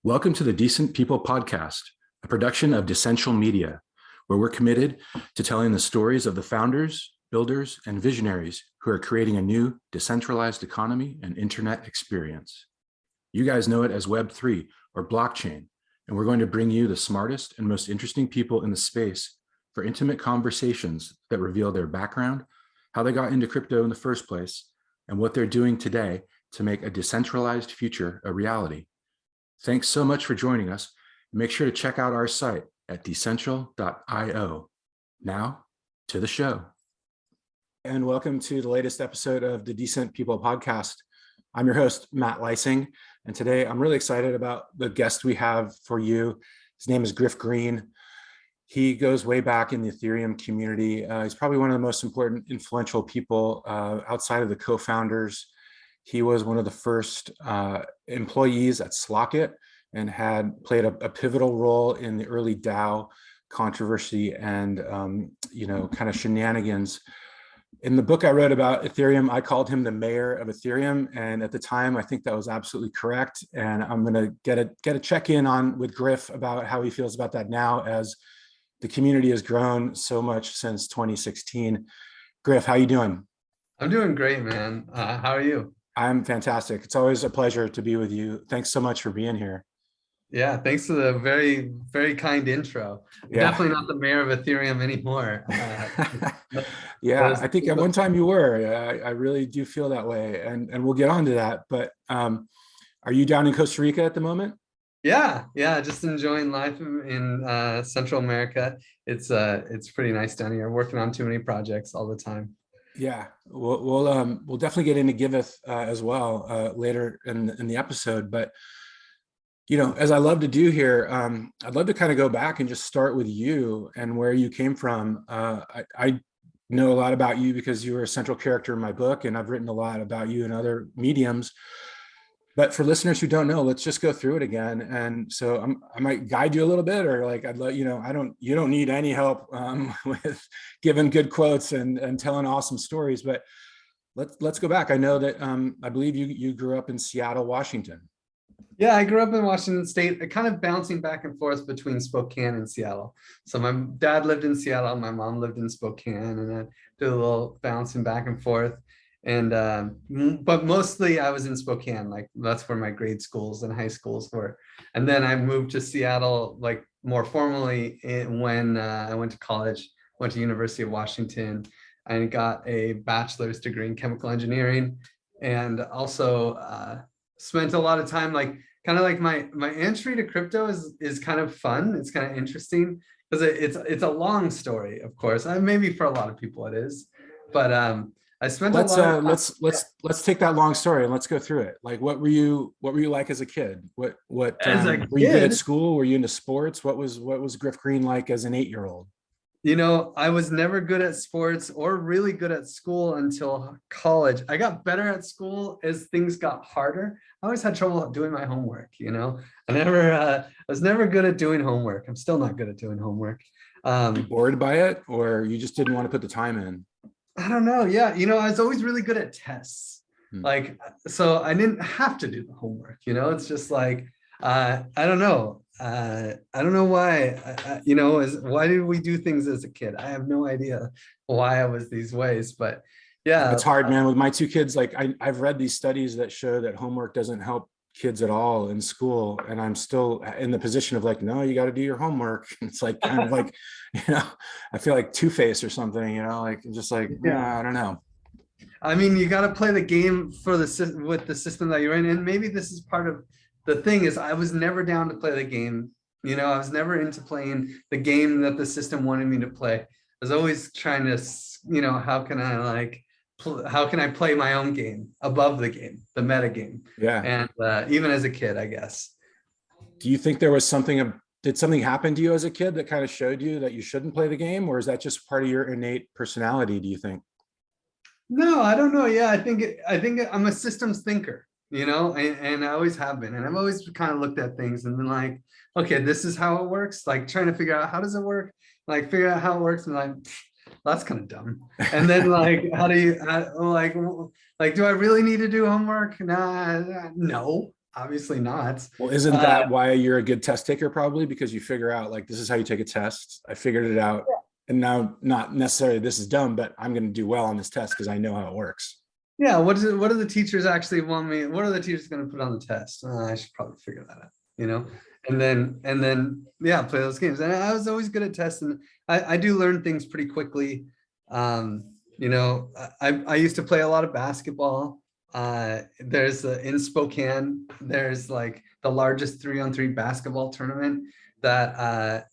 Welcome to the Decent People Podcast, a production of Decential Media, where we're committed to telling the stories of the founders, builders, and visionaries who are creating a new decentralized economy and internet experience. You guys know it as Web3 or blockchain, and we're going to bring you the smartest and most interesting people in the space for intimate conversations that reveal their background, how they got into crypto in the first place, and what they're doing today to make a decentralized future a reality. Thanks so much for joining us. Make sure to check out our site at decential.io. Now to the show. And welcome to the latest episode of the Decent People Podcast. I'm your host, Matt Leising, and today I'm really excited about the guest we have for you. His name is Griff Green. He goes way back in the Ethereum community. He's probably one of the most important, influential people outside of the co-founders. He was one of the first employees at Slockit and had played a pivotal role in the early DAO controversy and kind of shenanigans. In the book I wrote about Ethereum, I called him the mayor of Ethereum, and at the time I think that was absolutely correct. And I'm going to get a check in on with Griff about how he feels about that now, as the community has grown so much since 2016. Griff, how you doing? I'm doing great, man. How are you? I'm fantastic. It's always a pleasure to be with you. Thanks so much for being here. Yeah, thanks for the very, very kind intro. Yeah. Definitely not the mayor of Ethereum anymore. Yeah, I think at one time you were. I really do feel that way, and we'll get on to that. But are you down in Costa Rica at the moment? Yeah, just enjoying life in Central America. It's pretty nice down here. Working on too many projects all the time. Yeah, we'll definitely get into Giveth as well later in the episode. But as I love to do here, I'd love to kind of go back and just start with you and where you came from. I know a lot about you because you were a central character in my book, and I've written a lot about you in other mediums. But for listeners who don't know, let's just go through it again. And so I might guide you a little bit, or like I'd let you don't need any help with giving good quotes and telling awesome stories. But let's go back. I know that I believe you grew up in Seattle, Washington. Yeah, I grew up in Washington State, kind of bouncing back and forth between Spokane and Seattle. So my dad lived in Seattle, my mom lived in Spokane, and I did a little bouncing back and forth. And but mostly I was in Spokane, like that's where my grade schools and high schools were. And then I moved to Seattle, like more formally when I went to college, went to University of Washington. I got a bachelor's degree in chemical engineering, and also spent a lot of time, like kind of like my entry to crypto is kind of fun. It's kind of interesting because it's a long story, of course. Maybe for a lot of people it is, but I spent let's take that long story and let's go through it. Like, what were you like as a kid? Were you good at school? Were you into sports? What was Griff Green like as an 8-year-old? I was never good at sports or really good at school until college. I got better at school as things got harder. I always had trouble doing my homework. I was never good at doing homework. I'm still not good at doing homework. Bored by it, or you just didn't want to put the time in? I don't know. Yeah. I was always really good at tests. So I didn't have to do the homework, it's just like, I don't know. I don't know why, why did we do things as a kid? I have no idea why I was these ways, but yeah. It's hard, man. With my 2 kids, like I've read these studies that show that homework doesn't help kids at all in school, and I'm still in the position of like, no, you got to do your homework. It's like kind of like, I feel like Two-Face or something, like just like, yeah, I don't know. I mean, you got to play the game with the system that you're in, and maybe this is part of the thing is I was never down to play the game. I was never into playing the game that the system wanted me to play. I was always trying to, how can I play my own game above the game, the meta game? Yeah. And even as a kid, I guess. Do you think there was did something happen to you as a kid that kind of showed you that you shouldn't play the game, or is that just part of your innate personality, do you think? No, I don't know. Yeah, I think I'm a systems thinker, and I always have been. And I've always kind of looked at things and been like, okay, this is how it works. Like trying to figure out how does it work? Like figure out how it works and like, that's kind of dumb. And then like, how do you do I really need to do homework? Nah, no. obviously not. Well, isn't that why you're a good test taker? Probably because you figure out like, this is how you take a test. I figured it out. And now not necessarily this is dumb, but I'm going to do well on this test because I know how it works. Yeah. What do the teachers actually want me? What are the teachers going to put on the test? I should probably figure that out, you know? And then, yeah, play those games. And I was always good at testing. I do learn things pretty quickly. You know, I used to play a lot of basketball. There's in Spokane, there's like the largest 3-on-3 basketball tournament that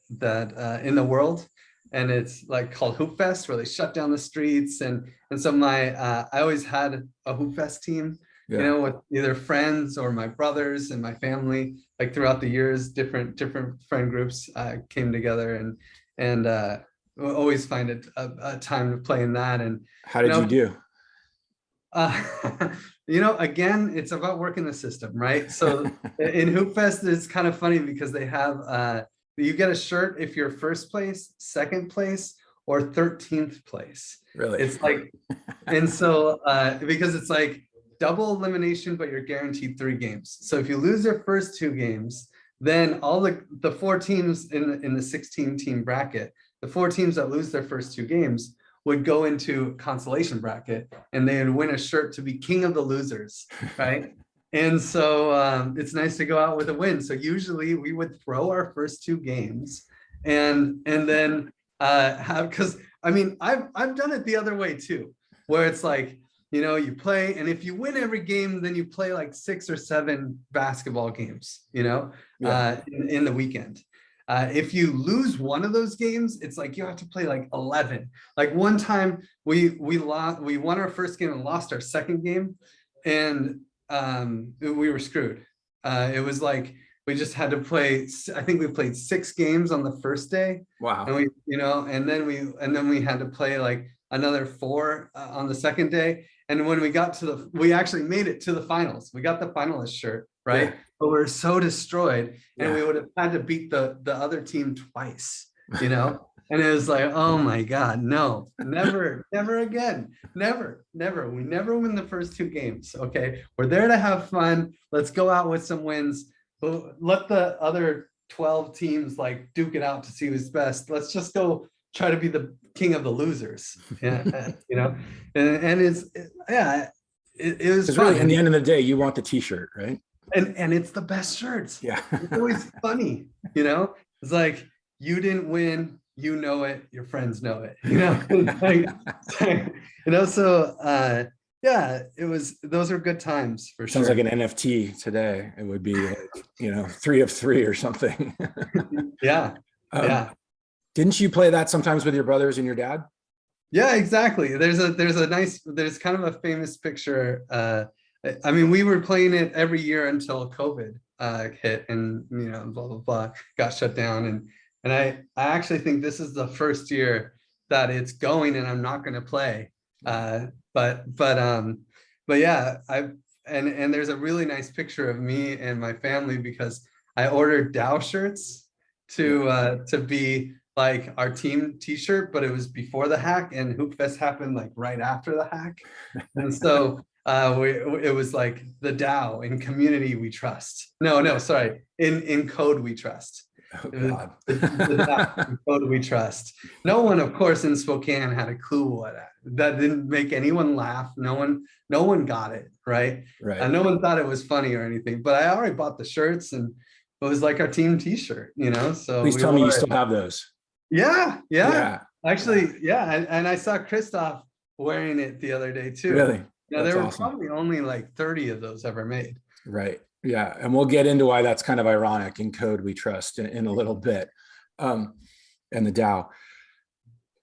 in the world. And it's like called Hoop Fest, where they shut down the streets. And so I always had a Hoop Fest team, you know, with either friends or my brothers and my family. Like throughout the years, different friend groups came together, and we'll always find a time to play in that. And how did you do? You know, again, it's about working the system, right? So in Hoop Fest, it's kind of funny because they have you get a shirt if you're first place, second place, or 13th place. Really? It's like, and so because it's like double elimination, but you're guaranteed 3 games. So if you lose your first 2 games, then all the 4 teams in the 16-team bracket, the 4 teams that lose their first 2 games would go into consolation bracket, and they would win a shirt to be king of the losers, right? And so it's nice to go out with a win. So usually we would throw our first 2 games and then because I mean, I've done it the other way too, where it's like, you know, you play, and if you win every game, then you play like 6 or 7 basketball games, you know, in the weekend. If you lose one of those games, it's like you have to play like 11. Like one time we won our first game and lost our second game, and we were screwed. It was like we just had to play. I think we played 6 games on the first day. Wow. And and then we had to play like another 4 on the second day. And when we got we actually made it to the finals. We got the finalist shirt, right? Yeah. But we're so destroyed, and we would have had to beat the other team twice, you know? And it was like, oh my God, no, never again. Never. We never win the first 2 games. Okay. We're there to have fun. Let's go out with some wins. But let the other 12 teams like duke it out to see who's best. Let's just go try to be the king of the losers. Yeah. You know, and it was really, in the end of the day, you want the t-shirt, right? And it's the best shirts. Yeah. It's always funny, you know? It's like, you didn't win, you know it, your friends know it, you know? You know, so yeah, those are good times for sure. Sounds like an NFT today. It would be like, you know, 3 of 3 or something. Yeah. Yeah. Didn't you play that sometimes with your brothers and your dad? Yeah, exactly. There's kind of a famous picture. I mean, we were playing it every year until COVID hit, and you know, blah blah blah, got shut down. And I actually think this is the first year that it's going, and I'm not going to play. But yeah, and there's a really nice picture of me and my family because I ordered Dow shirts to be like our team t-shirt, but it was before the hack, and Hoop Fest happened like right after the hack. And so it was like the Dow, in community we trust. No, sorry, in code we trust. Oh, God. The Dow, in code we trust. No one, of course, in Spokane had a clue what that didn't make anyone laugh. No one got it, right? Right. No one thought it was funny or anything, but I already bought the shirts, and it was like our team t-shirt, you know? So please tell me you still have those. Yeah. Actually, yeah. And I saw Christoph wearing it the other day too. Really? Yeah, there were probably only like 30 of those ever made. Right. Yeah. And we'll get into why that's kind of ironic. In code we trust in a little bit. And the Dow.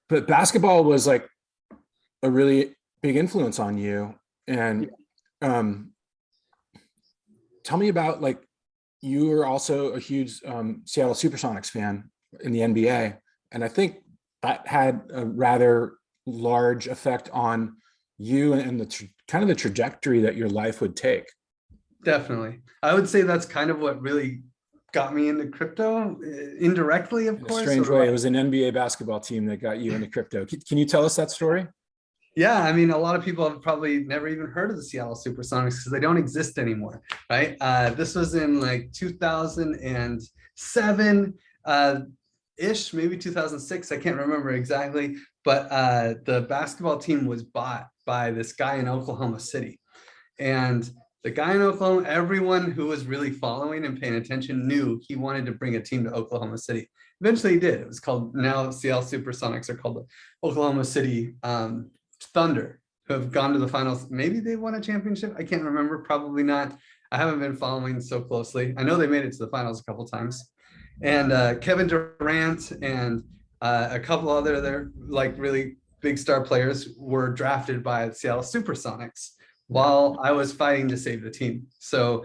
But basketball was like a really big influence on you. And tell me about, like, you were also a huge Seattle Supersonics fan in the NBA. And I think that had a rather large effect on you and the kind of the trajectory that your life would take. Definitely. I would say that's kind of what really got me into crypto, indirectly, of course. In a strange way, it was an NBA basketball team that got you into crypto. Can you tell us that story? Yeah, I mean, a lot of people have probably never even heard of the Seattle Supersonics because they don't exist anymore, right? This was in like 2007 ish, maybe 2006. I can't remember exactly, but the basketball team was bought by this guy in Oklahoma City. And the guy in Oklahoma, everyone who was really following and paying attention knew he wanted to bring a team to Oklahoma City. Eventually he did. It was called, now Seattle Supersonics are called the Oklahoma City Thunder, who have gone to the finals. Maybe they won a championship. I can't remember. Probably not. I haven't been following so closely. I know they made it to the finals a couple times. And Kevin Durant and a couple other there, like really big star players were drafted by the Seattle Supersonics while I was fighting to save the team. So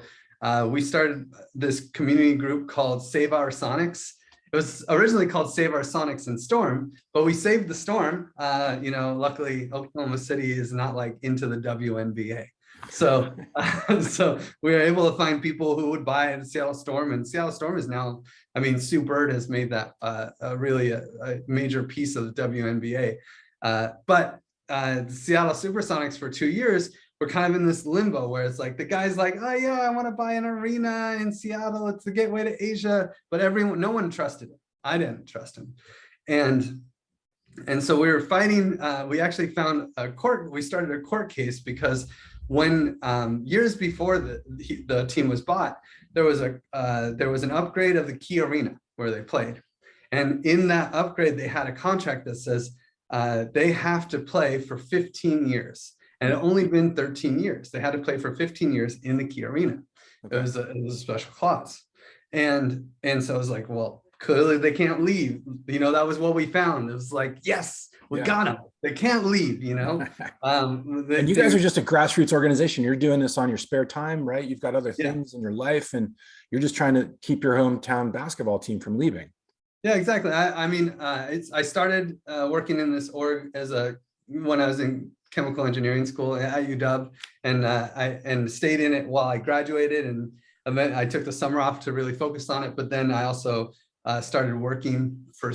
we started this community group called Save Our Sonics. It was originally called Save Our Sonics and Storm, but we saved the Storm. Luckily Oklahoma City is not like into the WNBA. So, so we were able to find people who would buy the Seattle Storm, and Seattle Storm is now, I mean, Sue Bird has made that really a major piece of the WNBA. But Seattle Supersonics for 2 years, we're kind of in this limbo where it's like the guy's like, oh yeah, I want to buy an arena in Seattle. It's the gateway to Asia, but no one trusted him. I didn't trust him. And so we were fighting, we actually found we started a court case because when years before the team was bought, there was an upgrade of the Key Arena where they played. And in that upgrade, they had a contract that says they have to play for 15 years. And it had only been 13 years. They had to play for 15 years in the Key Arena. Okay. It was a special clause. And so I was like, well, clearly they can't leave. That was what we found. It was like, yes, we got them. They can't leave, and you guys are just a grassroots organization. You're doing this on your spare time, right? You've got other things in your life, and you're just trying to keep your hometown basketball team from leaving. Yeah, exactly. I started working in this org when I was in chemical engineering school at UW, and I stayed in it while I graduated, and then I took the summer off to really focus on it. But then I also started working for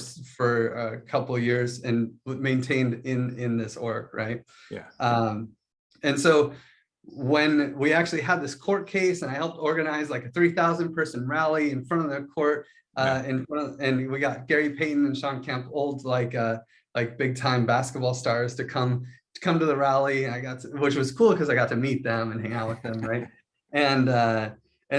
a couple of years and maintained in this org, right? Yeah. And so when we actually had this court case, and I helped organize like a 3,000 person rally in front of the court, and we got Gary Payton and Sean Kemp, old like big time basketball stars, to come to the rally. Which was cool because I got to meet them and hang out with them, right? And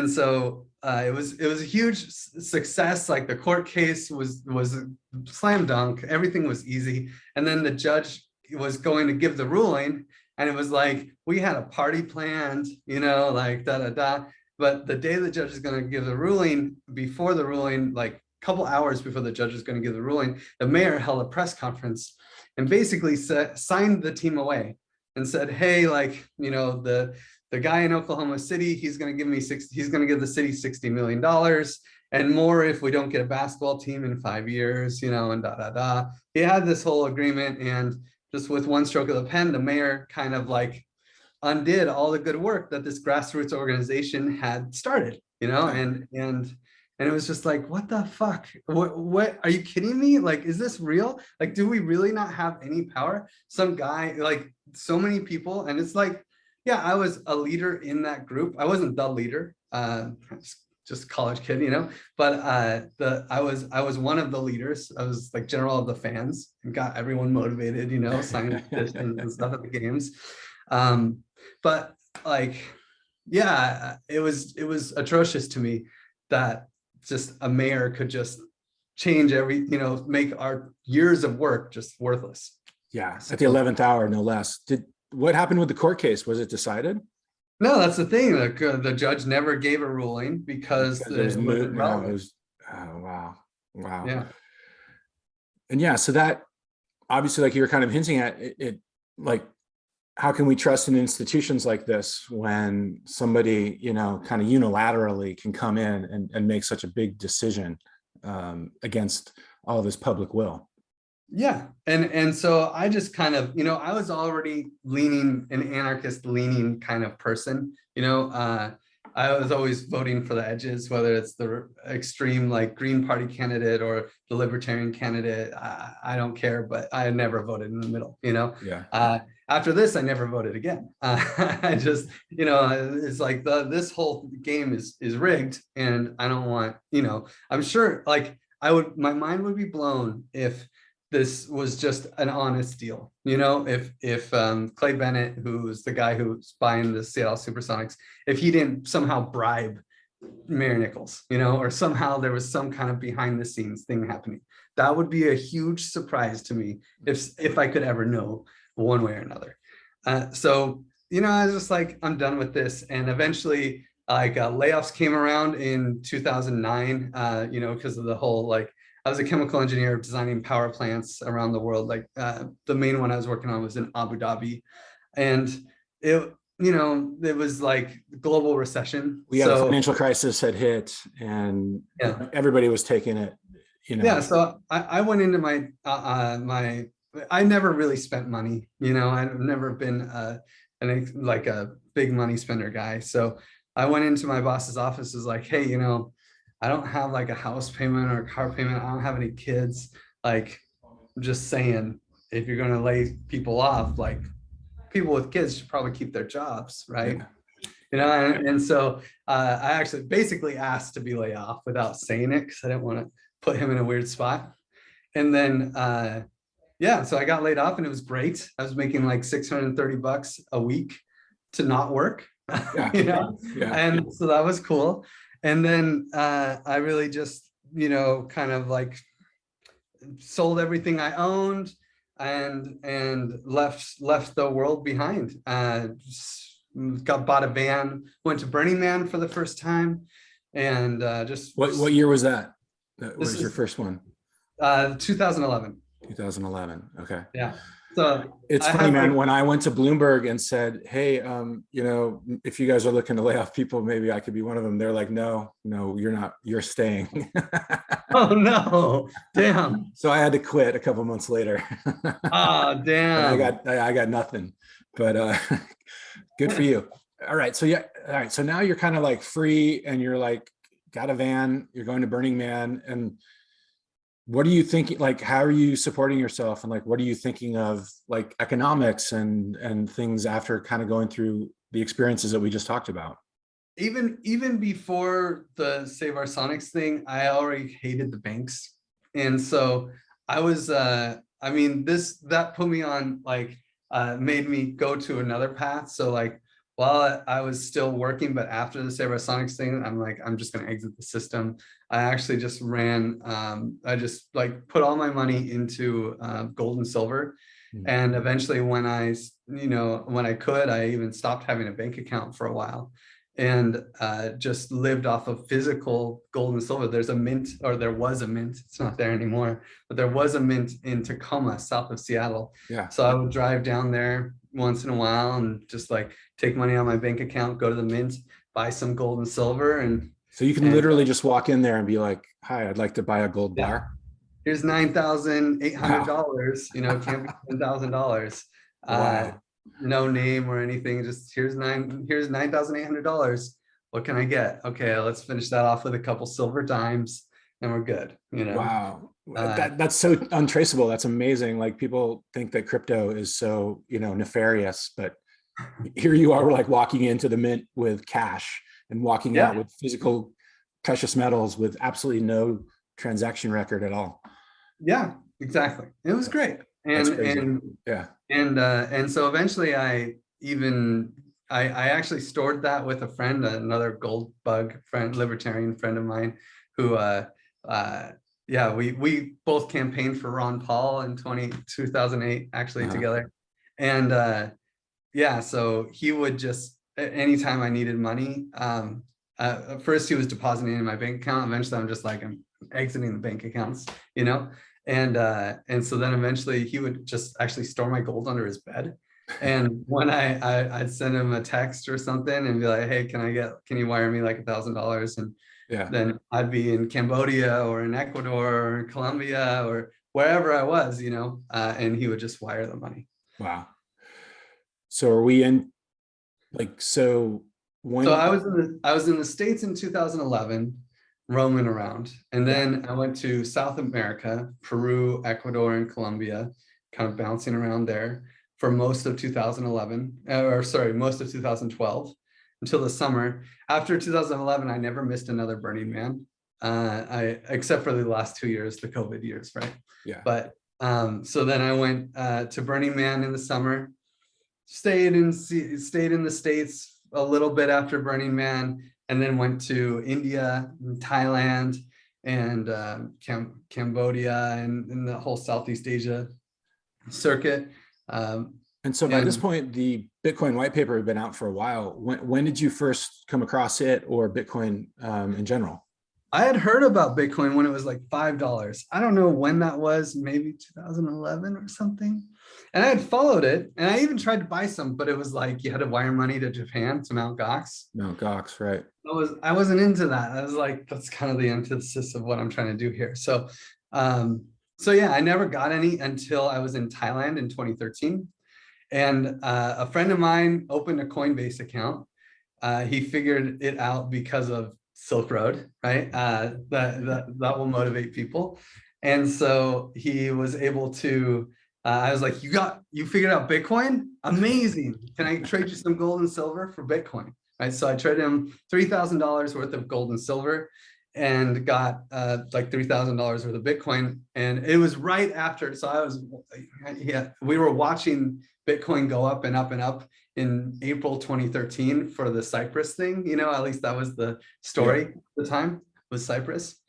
so it was a huge success. Like the court case was a slam dunk. Everything was easy. And then the judge was going to give the ruling, and it was like we had a party planned, like da da da. But the day the judge is going to give the ruling, before the ruling, like a couple hours before the judge is going to give the ruling, the mayor held a press conference and basically signed the team away and said, hey, like, the guy in Oklahoma City, he's going to give the city $60 million and more if we don't get a basketball team in 5 years, and da, da, da. He had this whole agreement, and just with one stroke of the pen, the mayor kind of like undid all the good work that this grassroots organization had started, and it was just like, what the fuck? What are you kidding me? Like, is this real? Like, do we really not have any power? Some guy, like so many people, and it's like, yeah, I was a leader in that group. I wasn't the leader, just a college kid, but I was one of the leaders. I was like general of the fans and got everyone motivated, signing petitions and stuff at the games. But like, yeah, it was atrocious to me that just a mayor could just change make our years of work just worthless. Yeah, at the 11th hour, no less. What happened with the court case? Was it decided? No, that's the thing. Like, the judge never gave a ruling because it was moot. Oh, wow. Yeah. And yeah, so that obviously, like you were kind of hinting at, it like, how can we trust in institutions like this when somebody, kind of unilaterally can come in and make such a big decision against all of this public will? Yeah. And so I just kind of, I was already an anarchist leaning kind of person, I was always voting for the edges, whether it's the extreme like Green Party candidate or the Libertarian candidate. I don't care, but I never voted in the middle, Yeah. after this, I never voted again. I just, it's like this whole game is rigged, and I don't want, I'm sure like my mind would be blown if this was just an honest deal. If Clay Bennett, who's the guy who's buying the Seattle Supersonics, if he didn't somehow bribe Mayor Nichols, or somehow there was some kind of behind the scenes thing happening. That would be a huge surprise to me if I could ever know one way or another. So, I was just like, I'm done with this. And eventually like layoffs came around in 2009, because of the whole, like, I was a chemical engineer designing power plants around the world. Like the main one I was working on was in Abu Dhabi, and it was like global recession. We had a financial crisis had hit, and everybody was taking it. Yeah, so I went into my I never really spent money. I've never been like a big money spender guy. So I went into my boss's office, was like, hey, I don't have like a house payment or a car payment. I don't have any kids. Like, I'm just saying, if you're going to lay people off, like people with kids should probably keep their jobs, right? Yeah. And so I actually basically asked to be laid off without saying it, because I didn't want to put him in a weird spot. And then, so I got laid off, and it was great. I was making like $630 a week to not work, and so that was cool. And then I really just, kind of like sold everything I owned and left the world behind. Bought a van, went to Burning Man for the first time, and just. What year was that? That was your first one? 2011. 2011. Okay. Yeah. So it's funny, man, when I went to Bloomberg and said, hey, if you guys are looking to lay off people, maybe I could be one of them. They're like, no, you're not, you're staying. Oh no, damn. So I had to quit a couple months later. Oh, damn. I got nothing, but good for you. All right. So all right. So now you're kind of like free, and you're like, got a van, you're going to Burning Man, and what are you thinking? Like, how are you supporting yourself? And like, what are you thinking of like economics and things after kind of going through the experiences that we just talked about? Even before the Save Our Sonics thing, I already hated the banks. And so I was, that put me on like, made me go to another path. So like, while I was still working, but after the Save Our Sonics thing, I'm like, I'm just going to exit the system. I actually just ran, I just like put all my money into gold and silver. And eventually when I could, I even stopped having a bank account for a while, and just lived off of physical gold and silver. There was a mint, it's not there anymore, but there was a mint in Tacoma, south of Seattle. Yeah. So I would drive down there once in a while and just like take money on my bank account, go to the mint, buy some gold and silver. And so you can literally just walk in there and be like, hi, I'd like to buy a gold bar. Here's $9,800, can't be $10,000. Wow. No name or anything, just here's $9,800. What can I get? Okay, let's finish that off with a couple silver dimes and we're good. Wow. That's so untraceable. That's amazing. Like, people think that crypto is so, nefarious, but here you are, like walking into the mint with cash and walking out with physical precious metals with absolutely no transaction record at all. Yeah, exactly. It was great. And so eventually I actually stored that with a friend, another gold bug friend, libertarian friend of mine, who we both campaigned for Ron Paul in 2008 actually together. And so he would just, anytime I needed money, first he was depositing in my bank account. Eventually I'm just like, I'm exiting the bank accounts, and so then eventually he would just actually store my gold under his bed. And when I'd send him a text or something and be like, hey, can you wire me like $1,000? And then I'd be in Cambodia or in Ecuador or in Colombia or wherever I was, and he would just wire the money. Wow. So are we in So I was in the States in 2011, roaming around, and then I went to South America, Peru, Ecuador, and Colombia, kind of bouncing around there. for most of 2011, or sorry, most of 2012 until the summer. After 2011, I never missed another Burning Man. Except for the last 2 years, the COVID years, right? Yeah. But so then I went to Burning Man in the summer, stayed in the States a little bit after Burning Man, and then went to India, and Thailand, and Cambodia, and the whole Southeast Asia circuit. And so by this point, the Bitcoin white paper had been out for a while. When did you first come across it, or Bitcoin in general? I had heard about Bitcoin when it was like $5. I don't know when that was, maybe 2011 or something. And I had followed it, and I even tried to buy some, but it was like you had to wire money to Japan, to Mt. Gox. Mt. Gox, right. I wasn't into that. I was like, that's kind of the antithesis of what I'm trying to do here. So yeah, I never got any until I was in Thailand in 2013. And a friend of mine opened a Coinbase account. He figured it out because of Silk Road, right? That will motivate people. And so he was able to, I was like, you figured out Bitcoin? Amazing. Can I trade you some gold and silver for Bitcoin? Right. So I traded him $3,000 worth of gold and silver and got like $3,000 worth of Bitcoin. And it was right after. So we were watching Bitcoin go up and up and up in April 2013 for the Cyprus thing. At least that was the story at the time, was Cyprus.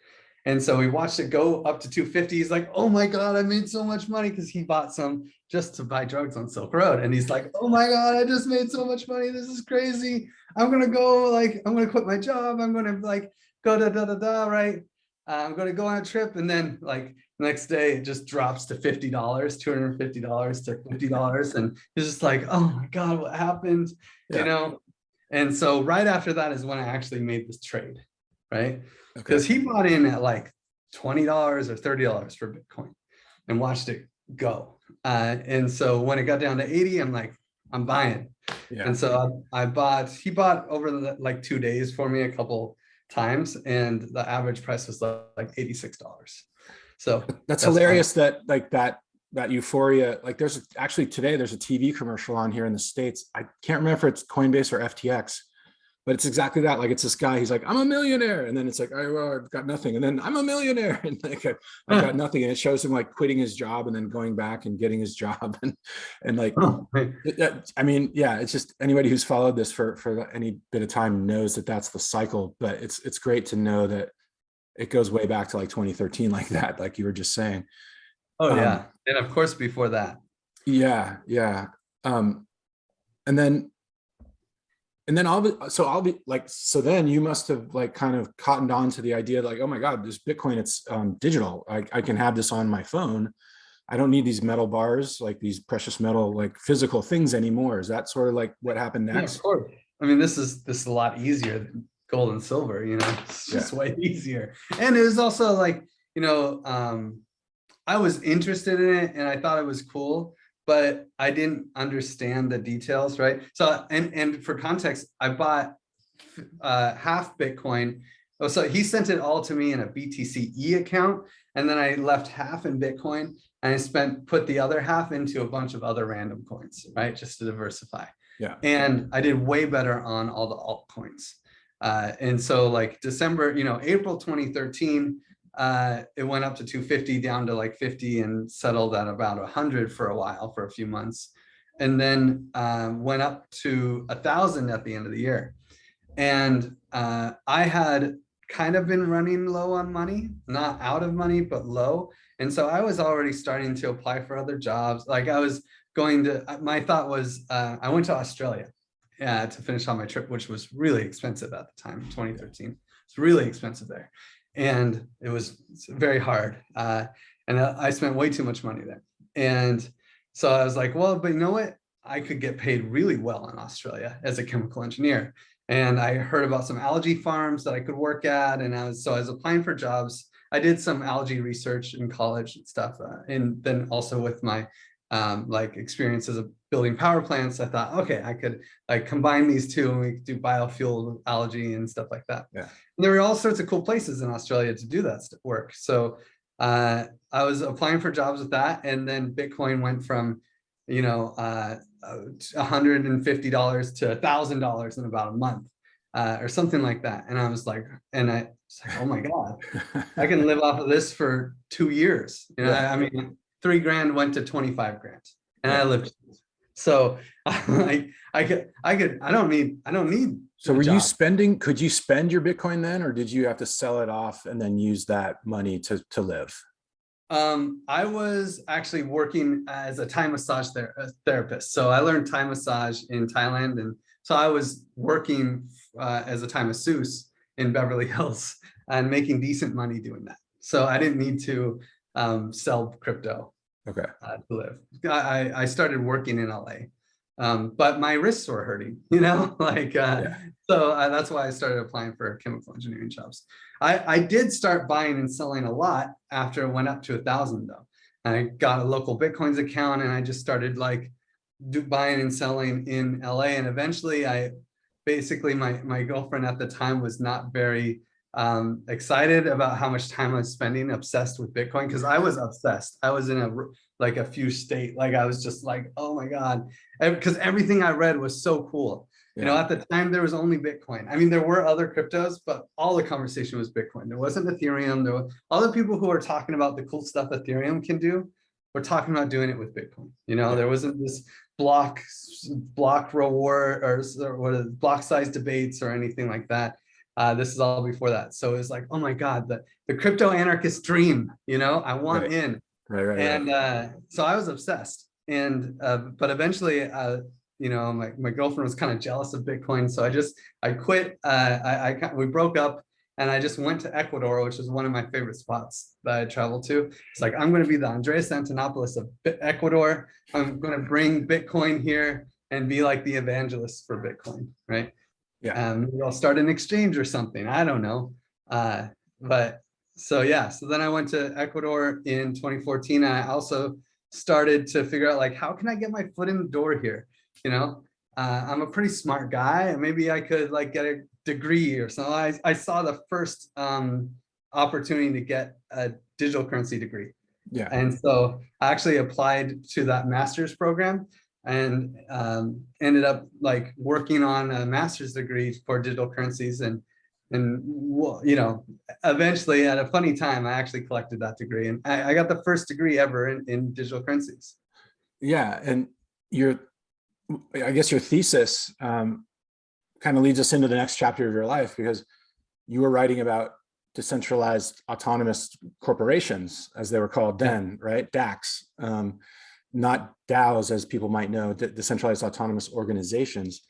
And so we watched it go up to 250. He's like, oh my God, I made so much money, because he bought some just to buy drugs on Silk Road. And he's like, oh my God, I just made so much money. This is crazy. I'm going to quit my job. I'm going to go right? I'm going to go on a trip. And then next day it just drops to $50, $250 to $50. And he's just like, oh my God, what happened? And so right after that is when I actually made this trade, right? Because he bought in at like $20 or $30 for Bitcoin and watched it go. And so when it got down to 80, I'm like, I'm buying. Yeah. And so he bought over the 2 days for me a couple times, and the average price was like $86. So that's hilarious that euphoria, there's a TV commercial on here in the States. I can't remember if it's Coinbase or FTX, but it's exactly that. It's this guy, he's like, I'm a millionaire. And then it's like, oh, I've got nothing. And then I'm a millionaire. And I've got nothing. And it shows him quitting his job and then going back and getting his job. It's just, anybody who's followed this for any bit of time knows that that's the cycle. But it's great to know that it goes way back to 2013, that, like you were just saying. Oh yeah. And of course, before that. Yeah. Yeah. And then then you must have kind of cottoned on to the idea oh my God, this Bitcoin, it's digital. I can have this on my phone. I don't need these metal bars, these precious metal, physical things anymore. Is that sort of what happened next? Yeah, of course. I mean, this is a lot easier than gold and silver, it's just way easier. And it was also I was interested in it and I thought it was cool, but I didn't understand the details, right? So, and for context, I bought half Bitcoin. Oh, so he sent it all to me in a BTC account, and then I left half in Bitcoin, and I put the other half into a bunch of other random coins, right? Just to diversify. Yeah. And I did way better on all the altcoins. And so April 2013, it went up to 250, down to 50, and settled at about 100 for a while, for a few months, and then went up to 1,000 at the end of the year. And I had kind of been running low on money, not out of money, but low. And so I was already starting to apply for other jobs. My thought was, I went to Australia to finish on my trip, which was really expensive at the time, 2013. It's really expensive there. And it's very hard. And I spent way too much money there. And so I was like, well, but you know what? I could get paid really well in Australia as a chemical engineer. And I heard about some algae farms that I could work at. And I was applying for jobs. I did some algae research in college and stuff. And then also with my experiences of building power plants, I thought, okay, I could combine these two, and we could do biofuel with algae and stuff like that. Yeah. And there were all sorts of cool places in Australia to do that work. So I was applying for jobs with that. And then Bitcoin went from $150 to $1,000 in about a month, or something like that. And I was like, oh my God, I can live off of this for 2 years. Yeah. I mean, 3 grand went to 25 grand, and Yeah. I lived. So I don't need So a were you job. spending, could you spend your Bitcoin then, or did you have to sell it off and then use that money to live? I was actually working as a Thai massage therapist. So I learned Thai massage in Thailand. And so I was working as a Thai masseuse in Beverly Hills and making decent money doing that. So I didn't need to sell crypto Okay. to live. I started working in LA, but my wrists were hurting, Yeah. so that's why I started applying for chemical engineering jobs. I did start buying and selling a lot after it went up to 1,000 though. I got a local Bitcoins account and I just started buying and selling in LA. And eventually my girlfriend at the time was not very excited about how much time I was spending obsessed with Bitcoin, because I was obsessed. I was in a few state, I was just like, oh my God, because everything I read was so cool. Yeah. At the time there was only Bitcoin. I mean, there were other cryptos, but all the conversation was Bitcoin. There wasn't Ethereum. There were all the people who are talking about the cool stuff Ethereum can do. We're talking about doing it with Bitcoin. There wasn't this block reward or what is block size debates or anything like that. This is all before that. So it's like, oh my God, the crypto anarchist dream, I want in. Right. And so I was obsessed. And but eventually, my girlfriend was kind of jealous of Bitcoin. So I quit. We broke up, and I just went to Ecuador, which is one of my favorite spots that I traveled to. It's like, I'm going to be the Andres Antonopoulos of Ecuador. I'm going to bring Bitcoin here and be like the evangelist for Bitcoin, right? Yeah. Maybe I'll start an exchange or something. I don't know. But so then I went to Ecuador in 2014. And I also started to figure out how can I get my foot in the door here? I'm a pretty smart guy, and maybe I could get a degree or something. I saw the first opportunity to get a digital currency degree. Yeah. And so I actually applied to that master's program and ended up working on a master's degree for digital currencies. And eventually at a funny time, I actually collected that degree, and I got the first degree ever in digital currencies. Yeah. And I guess your thesis kind of leads us into the next chapter of your life, because you were writing about decentralized autonomous corporations, as they were called then, right? DACs, not DAOs, as people might know, decentralized autonomous organizations.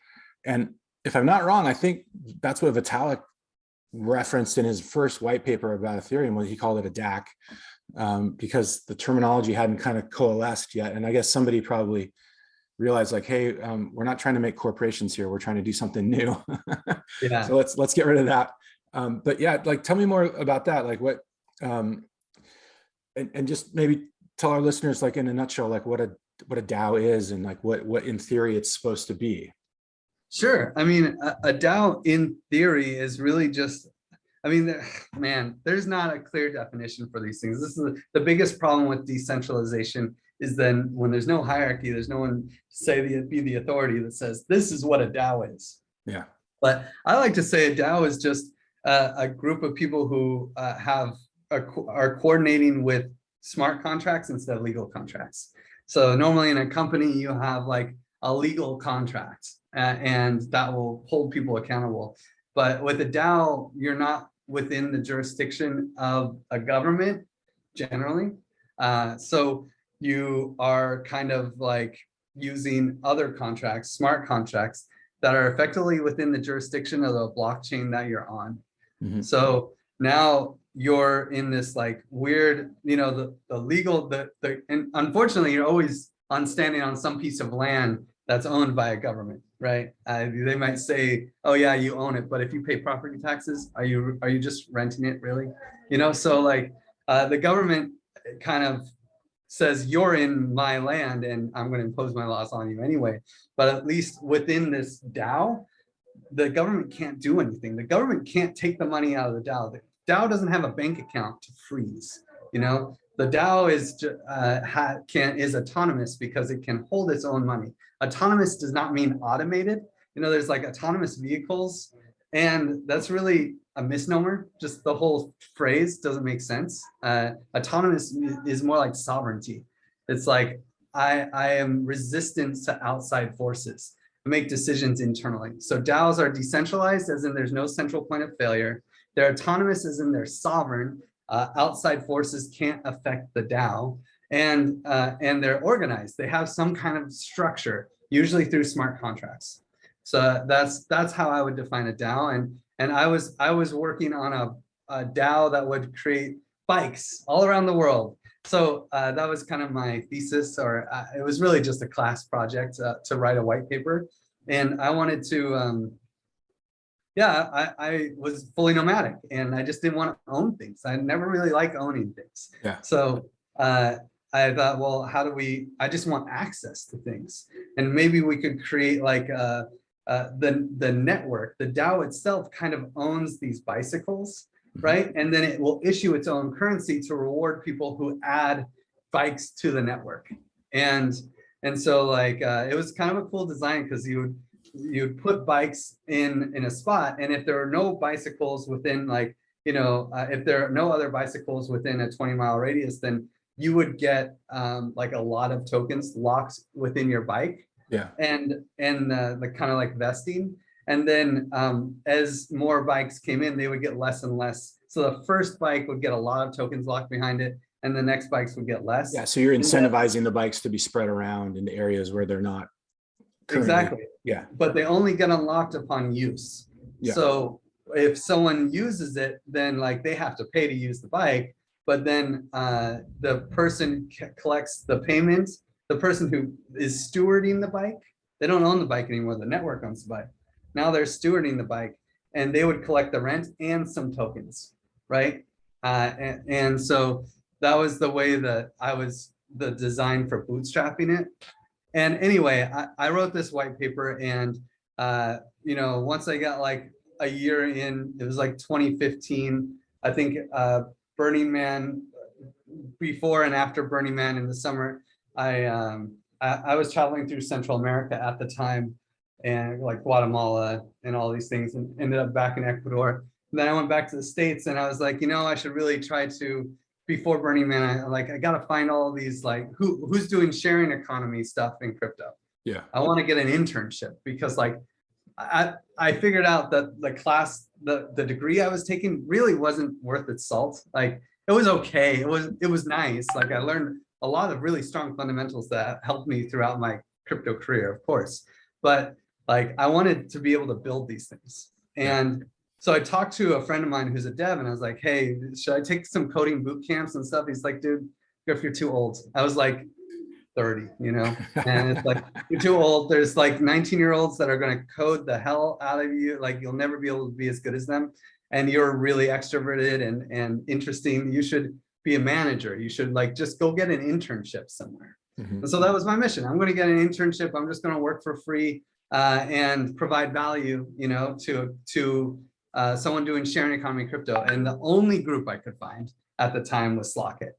And if I'm not wrong, I think that's what Vitalik referenced in his first white paper about Ethereum, when he called it a DAC, because the terminology hadn't kind of coalesced yet. And I guess somebody probably realized hey, we're not trying to make corporations here. We're trying to do something new. Yeah. So let's get rid of that. But yeah, tell me more about that. What, and just maybe tell our listeners, in a nutshell, what a DAO is, and what in theory it's supposed to be. Sure. I mean, a DAO in theory is really just, there's not a clear definition for these things. This is the biggest problem with decentralization, is then when there's no hierarchy, there's no one to be the authority that says, this is what a DAO is. Yeah. But I like to say a DAO is just a group of people who are coordinating with smart contracts instead of legal contracts. So normally in a company, you have a legal contract, and that will hold people accountable. But with a DAO, you're not within the jurisdiction of a government generally. So you are kind of using other contracts, smart contracts, that are effectively within the jurisdiction of the blockchain that you're on. Mm-hmm. So now you're in this weird, the legal, and unfortunately you're always standing on some piece of land that's owned by a government, right? They might say, oh yeah, you own it, but if you pay property taxes, are you just renting it really? So the government kind of says, you're in my land and I'm going to impose my laws on you anyway. But at least within this DAO, the government can't do anything. The government can't take the money out of the DAO. The DAO doesn't have a bank account to freeze. The DAO is autonomous because it can hold its own money. Autonomous does not mean automated. There's like autonomous vehicles, and that's really a misnomer. Just the whole phrase doesn't make sense. Autonomous is more like sovereignty. It's like I am resistant to outside forces. I make decisions internally. So DAOs are decentralized, as in there's no central point of failure. They're autonomous, as in they're sovereign. Outside forces can't affect the DAO, and they're organized. They have some kind of structure, usually through smart contracts. So that's how I would define a DAO. And I was working on a DAO that would create bikes all around the world. So that was kind of my thesis, or it was really just a class project to write a white paper. And I wanted to, I was fully nomadic, and I just didn't want to own things. I never really like owning things. Yeah. So I thought, well, I just want access to things. And maybe we could create like the network. The DAO itself kind of owns these bicycles, right? And then it will issue its own currency to reward people who add bikes to the network. And so like it was kind of a cool design, because you'd put bikes in a spot, and if there are no bicycles within, like, if there are no other bicycles within a 20-mile radius, then you would get like a lot of tokens locked within your bike. Yeah. And the kind of like vesting. And then as more bikes came in, they would get less and less. So the first bike would get a lot of tokens locked behind it, and the next bikes would get less. Yeah. So you're incentivizing the bikes to be spread around into areas where they're not currently. Exactly. Yeah. But they only get unlocked upon use. Yeah. So if someone uses it, then like they have to pay to use the bike. But then the person collects the payment. The person who is stewarding the bike, they don't own the bike anymore. The network owns the bike. Now they're stewarding the bike, and they would collect the rent and some tokens, right? And so that was the way that the design for bootstrapping it. And anyway, I wrote this white paper, and once I got like a year in, it was like 2015. I think Burning Man, before and after Burning Man in the summer, I was traveling through Central America at the time, and like Guatemala and all these things, and ended up back in Ecuador. And then I went back to the States, and I was like, I should really try to, before Burning Man, I got to find all these, like, who's doing sharing economy stuff in crypto. Yeah. I want to get an internship, because like I figured out that the degree I was taking really wasn't worth its salt. Like, it was okay. It was nice. Like, I learned a lot of really strong fundamentals that helped me throughout my crypto career, of course. But like, I wanted to be able to build these things. And so I talked to a friend of mine who's a dev, and I was like, hey, should I take some coding boot camps and stuff? He's like, dude, Griff, you're too old. I was like 30, and it's like, you're too old. There's like 19-year-olds that are going to code the hell out of you. Like, you'll never be able to be as good as them. And you're really extroverted and interesting. You should be a manager. You should like just go get an internship somewhere. And so that was my mission. I'm going to get an internship. I'm just going to work for free and provide value, to someone doing sharing economy crypto. And the only group I could find at the time was Slockit.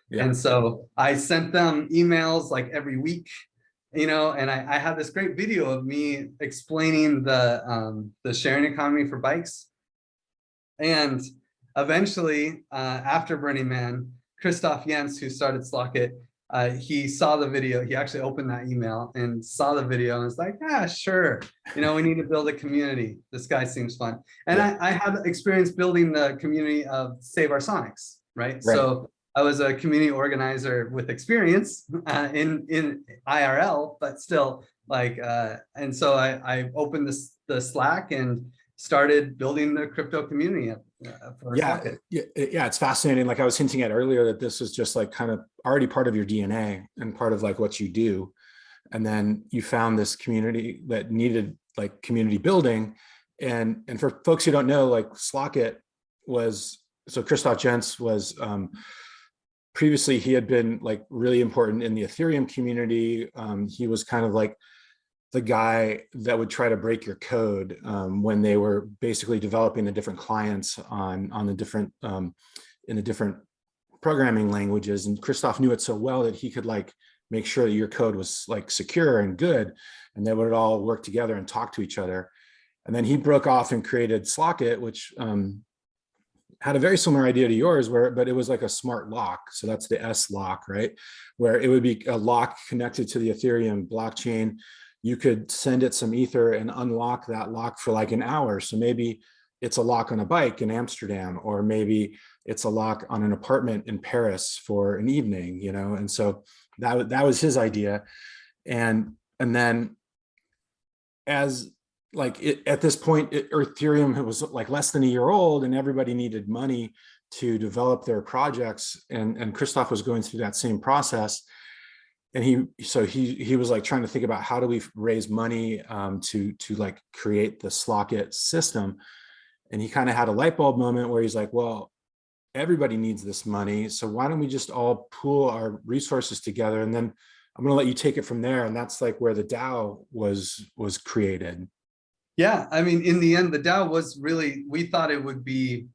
Yeah. And so I sent them emails like every week, and I had this great video of me explaining the sharing economy for bikes. And eventually, after Burning Man, Christoph Jens, who started Slockit, he saw the video. He actually opened that email and saw the video and was like, sure. We need to build a community. This guy seems fun. And I had experience building the community of Save Our Sonics, right? So I was a community organizer with experience in IRL, but still like, and so I opened the Slack and started building the crypto community. Yeah, it's fascinating. Like I was hinting at earlier, that this is just like kind of already part of your DNA and part of like what you do. And then you found this community that needed like community building. And for folks who don't know, like Slockit was, so Christoph Jens was, previously he had been like really important in the Ethereum community. He was kind of like the guy that would try to break your code when they were basically developing the different clients on the different in the different programming languages, and Christoph knew it so well that he could like make sure that your code was like secure and good, and they would all work together and talk to each other. And then he broke off and created Slockit, which had a very similar idea to yours, but it was like a smart lock. So that's the S lock, right? Where it would be a lock connected to the Ethereum blockchain. You could send it some ether and unlock that lock for like an hour. So maybe it's a lock on a bike in Amsterdam, or maybe it's a lock on an apartment in Paris for an evening, you know? And so that was his idea. And then as like at this point, Ethereum was like less than a year old, and everybody needed money to develop their projects. And Christoph was going through that same process. And he was like trying to think about how do we raise money to like create the Slockit system. And he kind of had a light bulb moment where he's like, well, everybody needs this money, so why don't we just all pool our resources together? And then I'm going to let you take it from there. And that's like where the DAO was created. Yeah, I mean, in the end, the DAO was really, we thought it would be,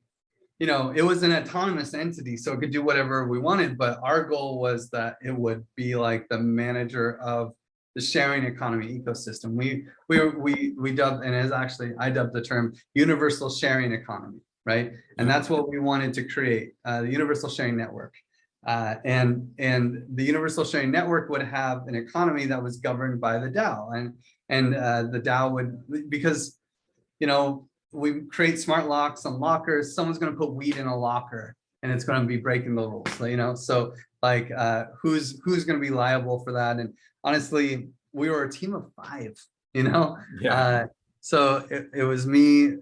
you know, it was an autonomous entity, so it could do whatever we wanted. But our goal was that it would be like the manager of the sharing economy ecosystem. We dubbed, and as actually I dubbed the term universal sharing economy, right? And that's what we wanted to create, the universal sharing network. And the universal sharing network would have an economy that was governed by the DAO, and the DAO would, because, you know, we create smart locks on lockers. Someone's going to put weed in a locker, and it's going to be breaking the rules. You know, so like, who's going to be liable for that? And honestly, we were a team of 5. You know, so it was me,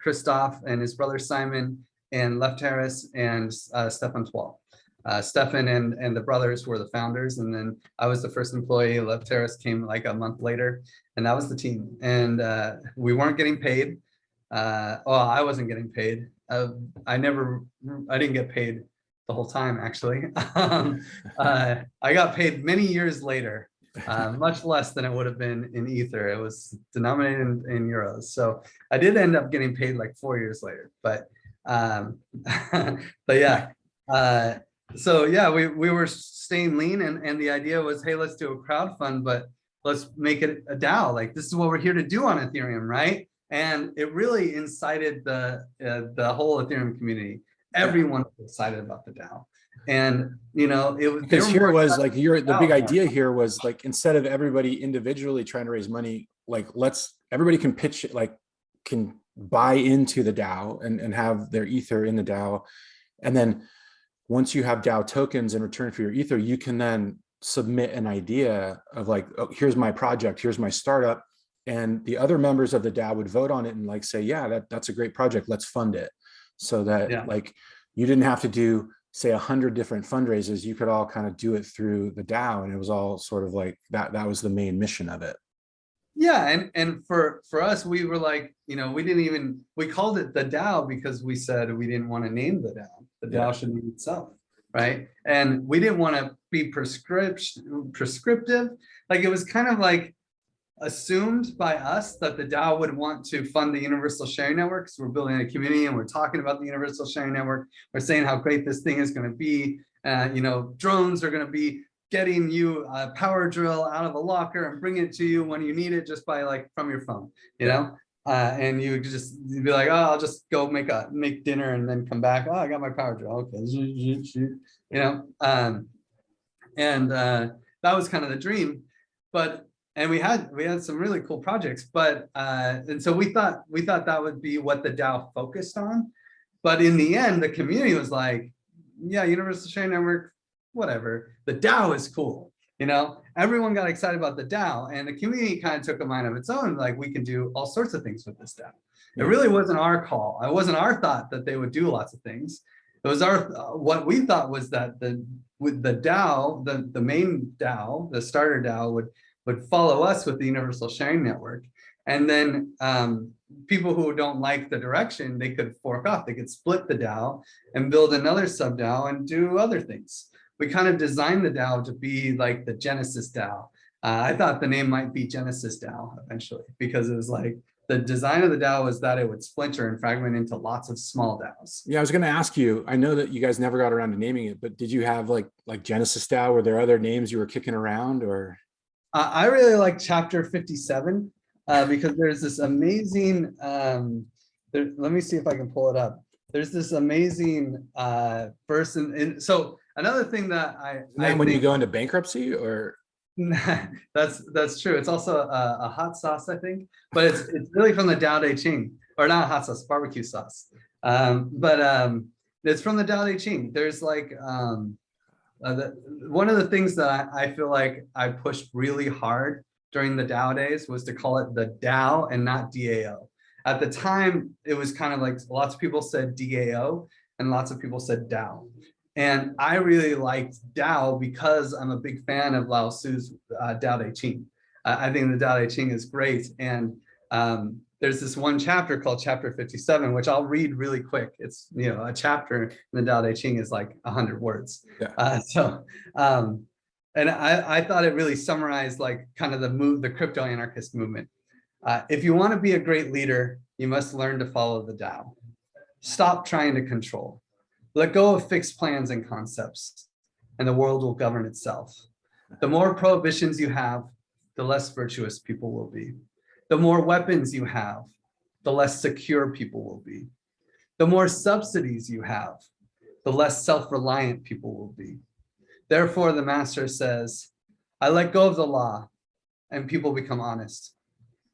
Christoph, and his brother Simon, and Left Harris, and Stefan Twal. Stefan and the brothers were the founders, and then I was the first employee. Left Harris came like a month later, and that was the team. And we weren't getting paid. Well, I wasn't getting paid. I didn't get paid the whole time, actually. I got paid many years later, much less than it would have been in Ether. It was denominated in euros. So I did end up getting paid like 4 years later, but yeah. So yeah, we were staying lean, and the idea was, hey, let's do a crowdfund, but let's make it a DAO. Like, this is what we're here to do on Ethereum, right? And it really incited the whole Ethereum community. Everyone was excited about the DAO, and you know, it was because here it was like the big idea here was like, instead of everybody individually trying to raise money, like everybody can pitch it, like can buy into the DAO and have their ether in the DAO, and then once you have DAO tokens in return for your ether, you can then submit an idea of like, oh, here's my project, here's my startup. And the other members of the DAO would vote on it and like say, yeah, that's a great project, let's fund it. So that like, you didn't have to do, say, 100 different fundraisers. You could all kind of do it through the DAO. And it was all sort of like that was the main mission of it. Yeah, and for us, we were like, you know, we called it the DAO because we said we didn't want to name the DAO. The DAO should name itself, right? And we didn't want to be prescriptive. Like, it was kind of like assumed by us that the DAO would want to fund the universal sharing network, because we're building a community and we're talking about the universal sharing network. We're saying how great this thing is going to be. You know, drones are going to be getting you a power drill out of a locker and bring it to you when you need it, just by like from your phone, you know? And you'd be like, oh, I'll just go make dinner and then come back. Oh, I got my power drill. Okay, you know? That was kind of the dream. And we had some really cool projects, and so we thought that would be what the DAO focused on. But in the end, the community was like, yeah, universal sharing network, whatever. The DAO is cool. You know, everyone got excited about the DAO, and the community kind of took a mind of its own. Like, we can do all sorts of things with this DAO. It really wasn't our call. It wasn't our thought that they would do lots of things. It was what we thought was that with the DAO, the main DAO, the starter DAO would follow us with the universal sharing network. And then people who don't like the direction, they could fork off. They could split the DAO and build another sub DAO and do other things. We kind of designed the DAO to be like the Genesis DAO. I thought the name might be Genesis DAO eventually, because it was like the design of the DAO was that it would splinter and fragment into lots of small DAOs. Yeah, I was going to ask you, I know that you guys never got around to naming it, but did you have like Genesis DAO? Were there other names you were kicking around, or? I really like Chapter 57 because there's this amazing, let me see if I can pull it up. There's this amazing verse. So another thing that I when you go into bankruptcy, or? That's true. It's also a hot sauce, I think, but it's really from the Dao De Ching, or not hot sauce, barbecue sauce. But it's from the Dao De Ching. There's like one of the things that I feel like I pushed really hard during the DAO days was to call it the DAO and not DAO. At the time, it was kind of like lots of people said DAO and lots of people said DAO. And I really liked DAO because I'm a big fan of Lao Tzu's Dao De Ching. I think the Dao De Ching is great. And there's this one chapter called Chapter 57, which I'll read really quick. It's, a chapter in the Dao De Ching is like 100 words. Yeah. And I thought it really summarized like kind of the crypto anarchist movement. If you want to be a great leader, you must learn to follow the DAO. Stop trying to control. Let go of fixed plans and concepts, and the world will govern itself. The more prohibitions you have, the less virtuous people will be. The more weapons you have, the less secure people will be. The more subsidies you have, the less self-reliant people will be. Therefore, the master says, I let go of the law, and people become honest.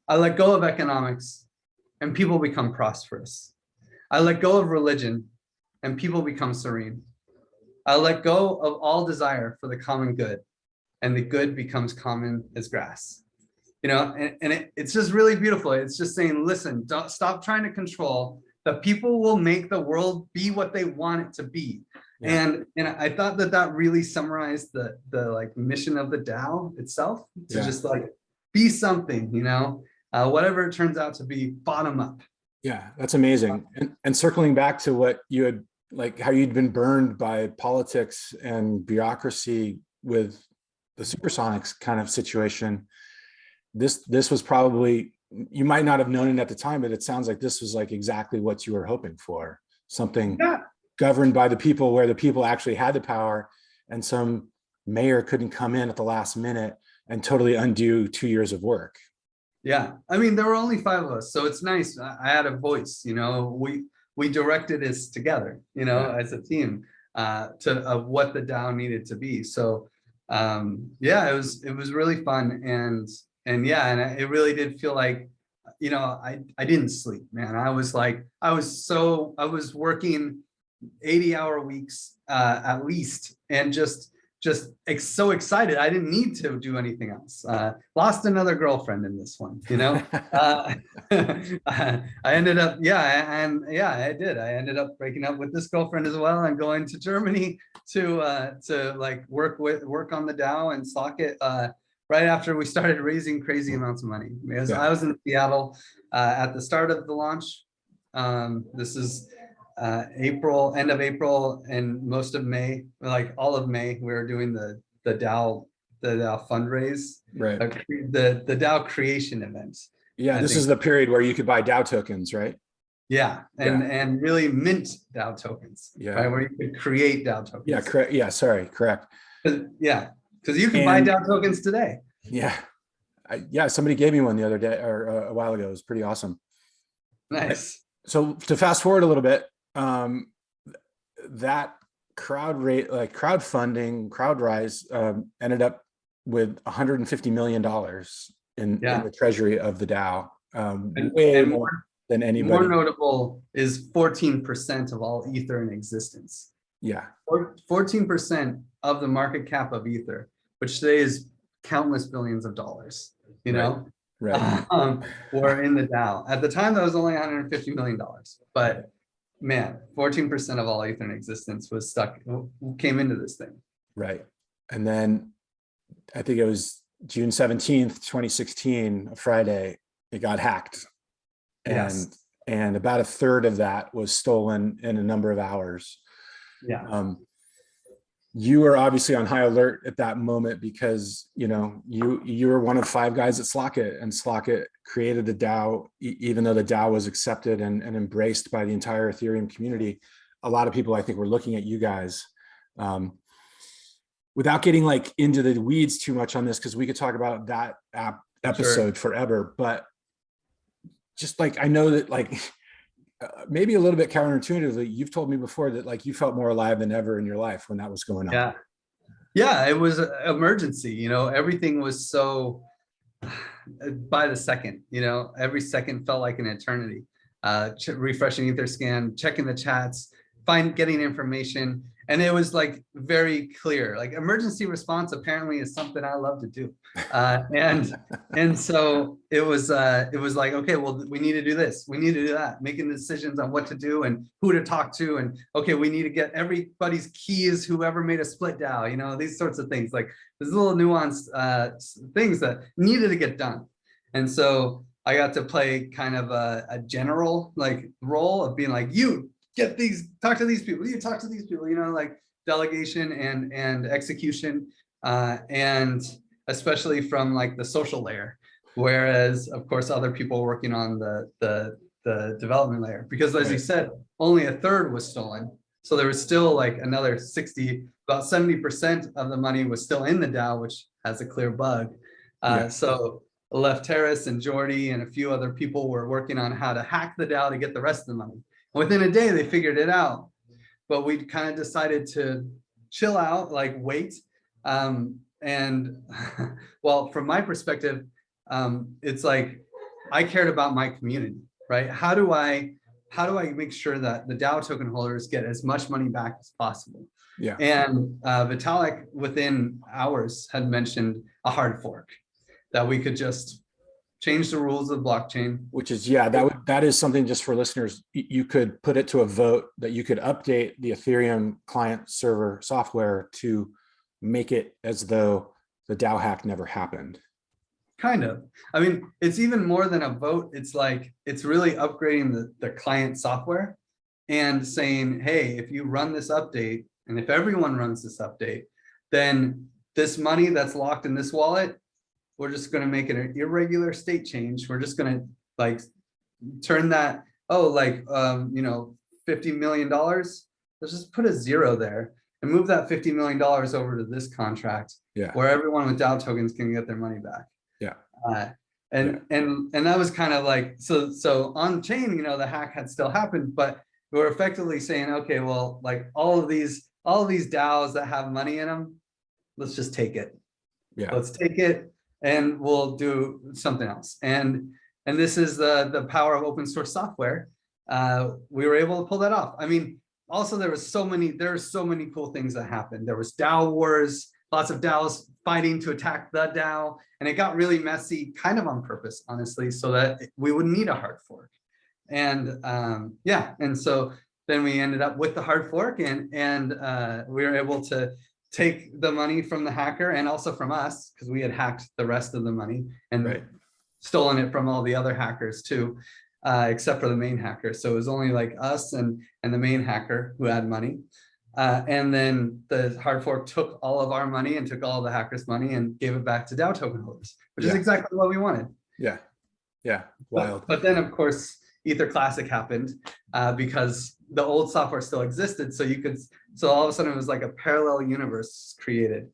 I let go of economics, and people become prosperous. I let go of religion, and people become serene. I let go of all desire for the common good, and the good becomes common as grass. It's just really beautiful. It's just saying, listen, don't stop trying to control. The people will make the world be what they want it to be. Yeah. And I thought that really summarized the like mission of the DAO itself, to just like be something, whatever it turns out to be, bottom up. Yeah, that's amazing. And circling back to what you had, like how you'd been burned by politics and bureaucracy with the Supersonics kind of situation, this was probably, you might not have known it at the time, but it sounds like this was like exactly what you were hoping for. Something governed by the people, where the people actually had the power, and some mayor couldn't come in at the last minute and totally undo 2 years of work. Yeah. I mean, there were only 5 of us, so it's nice. I had a voice, we directed this together, as a team, of what the DAO needed to be. So it was really fun. And it really did feel like, I didn't sleep, man. I was working 80-hour weeks at least, and just so excited. I didn't need to do anything else. Lost another girlfriend in this one, I ended up, I did. I ended up breaking up with this girlfriend as well, and going to Germany to like work on the DAO and stock it right after we started raising crazy amounts of money. Because I was in Seattle at the start of the launch. This is end of April and most of May, like all of May, we were doing the DAO fundraise, right? The DAO creation event. Yeah, this is the period where you could buy DAO tokens, right? Yeah, and really mint DAO tokens. Yeah, right, where you could create DAO tokens. Yeah, correct. Yeah, sorry, correct. Because you can buy DAO tokens today. Yeah, somebody gave me one the other day, or a while ago. It was pretty awesome. Nice. So to fast forward a little bit, that crowdfunding, CrowdRise, ended up with $150 million in the treasury of the DAO. Way more than anybody. More notable is 14% of all Ether in existence. Yeah. 14% of the market cap of Ether, which today is countless billions of dollars, Right. were in the DAO. At the time, that was only $150 million. But man, 14% of all Ether in existence came into this thing. Right. And then I think it was June 17th, 2016, a Friday, it got hacked. And about a third of that was stolen in a number of hours. Yeah. you were obviously on high alert at that moment because, you know, you were one of 5 guys at Slockit, and Slockit created the DAO, even though the DAO was accepted and embraced by the entire Ethereum community. A lot of people, I think, were looking at you guys. Without getting like into the weeds too much on this, because we could talk about that episode forever, but just like, I know that like, maybe a little bit counterintuitively, you've told me before that like you felt more alive than ever in your life when that was going on. Yeah, it was an emergency, you know, everything was so by the second, you know, every second felt like an eternity. Refreshing Etherscan, checking the chats, getting information. And it was like very clear, like emergency response apparently is something I love to do. And so it was like, okay, well, we need to do this, we need to do that, making decisions on what to do and who to talk to. And okay, we need to get everybody's keys, whoever made a split DAO, you know, these sorts of things, like there's little nuanced things that needed to get done. And so I got to play kind of a general like role of being like, you get these, talk to these people, you talk to these people, you know, like delegation and execution, and especially from like the social layer. Whereas of course, other people working on the development layer, because as you said, only a third was stolen. So there was still like another 60, about 70% of the money was still in the DAO, which has a clear bug. So Lefteris and Jordy and a few other people were working on how to hack the DAO to get the rest of the money. Within a day, they figured it out, but we kind of decided to chill out, like wait. And well, from my perspective, it's like, I cared about my community, right? How do I make sure that the DAO token holders get as much money back as possible? And Vitalik within hours had mentioned a hard fork, that we could just change the rules of the blockchain. Which is, that is something, just for listeners, you could put it to a vote that you could update the Ethereum client server software to make it as though the DAO hack never happened. Kind of. I mean, it's even more than a vote. It's like, it's really upgrading the client software and saying, hey, if you run this update, and if everyone runs this update, then this money that's locked in this wallet, we're just going to make it an irregular state change. We're just going to like turn that, you know, $50 million. Let's just put a 0 there and move that $50 million over to this contract, where everyone with DAO tokens can get their money back. And that was kind of like, so on chain, you know, the hack had still happened, but we're effectively saying, okay, well, like all of these DAOs that have money in them, let's just take it. Let's take it, and we'll do something else. And this is the power of open source software. We were able to pull that off. I mean, also there were so many cool things that happened. There was DAO wars, lots of DAOs fighting to attack the DAO, and it got really messy, kind of on purpose, honestly, so that we wouldn't need a hard fork. And and so then we ended up with the hard fork, and we were able to take the money from the hacker and also from us, because we had hacked the rest of the money and stolen it from all the other hackers too, except for the main hacker. So it was only like us and the main hacker who had money. And then the hard fork took all of our money and took all the hackers' money and gave it back to DAO token holders, which is exactly what we wanted. Wild. But then of course, Ether Classic happened because the old software still existed. So all of a sudden it was like a parallel universe created.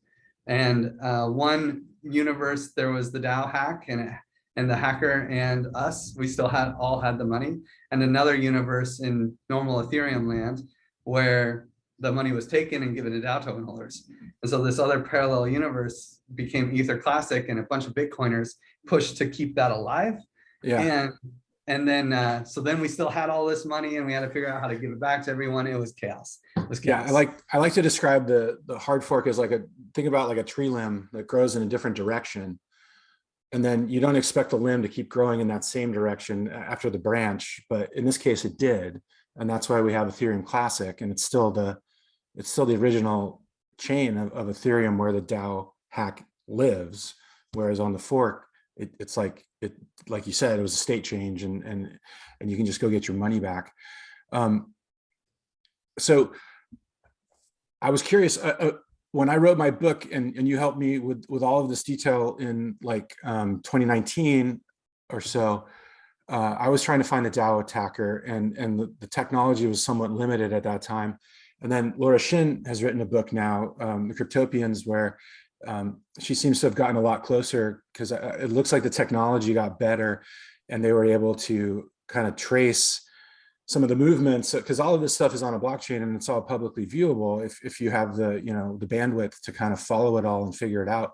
And one universe, there was the DAO hack and the hacker and us, we still all had the money. And another universe in normal Ethereum land where the money was taken and given to DAO token holders. And so this other parallel universe became Ether Classic, and a bunch of Bitcoiners pushed to keep that alive. And then, so then we still had all this money, and we had to figure out how to give it back to everyone. It was chaos. I like to describe the hard fork as like think about like a tree limb that grows in a different direction. And then you don't expect the limb to keep growing in that same direction after the branch, but in this case it did. And that's why we have Ethereum Classic, and it's still the original chain of Ethereum where the DAO hack lives. Whereas on the fork, it's like you said, it was a state change, and you can just go get your money back. So I was curious, when I wrote my book and you helped me with all of this detail in like 2019 or so, I was trying to find a DAO attacker, and the technology was somewhat limited at that time. And then Laura Shin has written a book now, The Cryptopians, where she seems to have gotten a lot closer, because it looks like the technology got better and they were able to kind of trace some of the movements, because all of this stuff is on a blockchain and it's all publicly viewable if you have the, you know, the bandwidth to kind of follow it all and figure it out.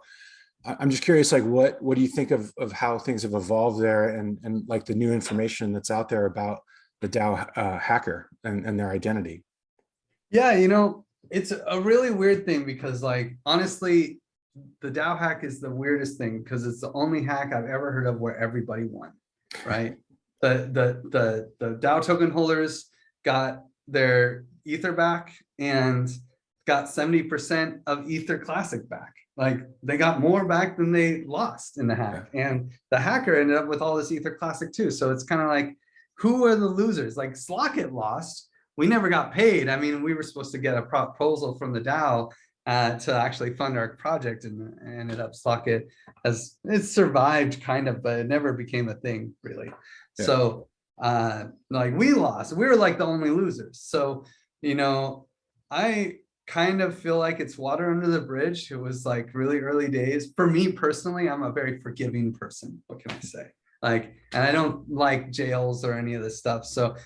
I'm just curious, like, what do you think of how things have evolved there, and like the new information that's out there about the DAO hacker and their identity? Yeah, you know, it's a really weird thing, because like, honestly, the DAO hack is the weirdest thing, because it's the only hack I've ever heard of where everybody won, right? The DAO token holders got their Ether back and got 70% of Ether Classic back. Like, they got more back than they lost in the hack. And the hacker ended up with all this Ether Classic too. So it's kind of like, who are the losers? Like, Slockit lost. We never got paid. I mean, we were supposed to get a proposal from the DAO to actually fund our project, and ended up Slockit as it survived kind of, but it never became a thing really. Yeah. So like, we lost. We were like the only losers. So, you know, I kind of feel like it's water under the bridge. It was like really early days. For me personally, I'm a very forgiving person. What can I say? Like, and I don't like jails or any of this stuff. So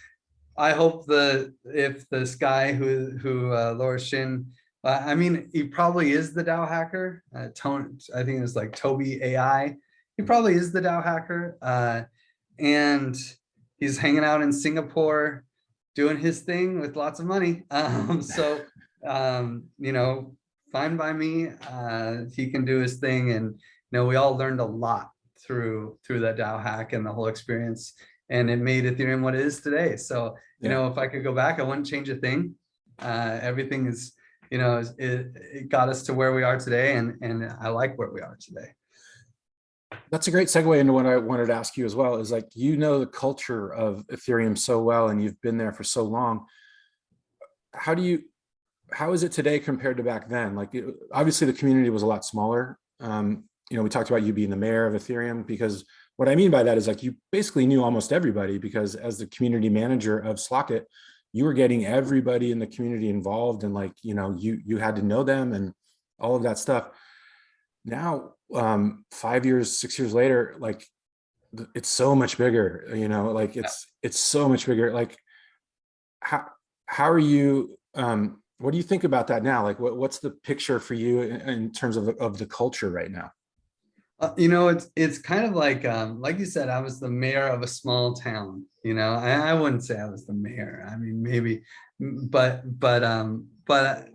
I hope if this guy who Laura Shin, I mean, he probably is the DAO hacker. Tone, I think it's like Toby AI. He probably is the DAO hacker. And he's hanging out in Singapore doing his thing with lots of money. You know, fine by me. He can do his thing, and you know, we all learned a lot through that DAO hack and the whole experience, and it made Ethereum what it is today. So you know, if I could go back, I wouldn't change a thing. Everything is, you know, it got us to where we are today, and I like where we are today. That's a great segue into what I wanted to ask you as well, is like, you know, the culture of Ethereum so well, and you've been there for so long. How is it today compared to back then? Like, obviously the community was a lot smaller. You know, we talked about you being the mayor of Ethereum, because what I mean by that is, like, you basically knew almost everybody, because as the community manager of Slockit, you were getting everybody in the community involved, and like, you know, you had to know them and all of that stuff. Now, 5 years, 6 years later, like, it's so much bigger, you know, like it's so much bigger. Like, how are you, what do you think about that now? Like, what's the picture for you in terms of the culture right now? You know, it's kind of like you said, I was the mayor of a small town. You know, I wouldn't say I was the mayor. I mean, maybe, but Vitalik's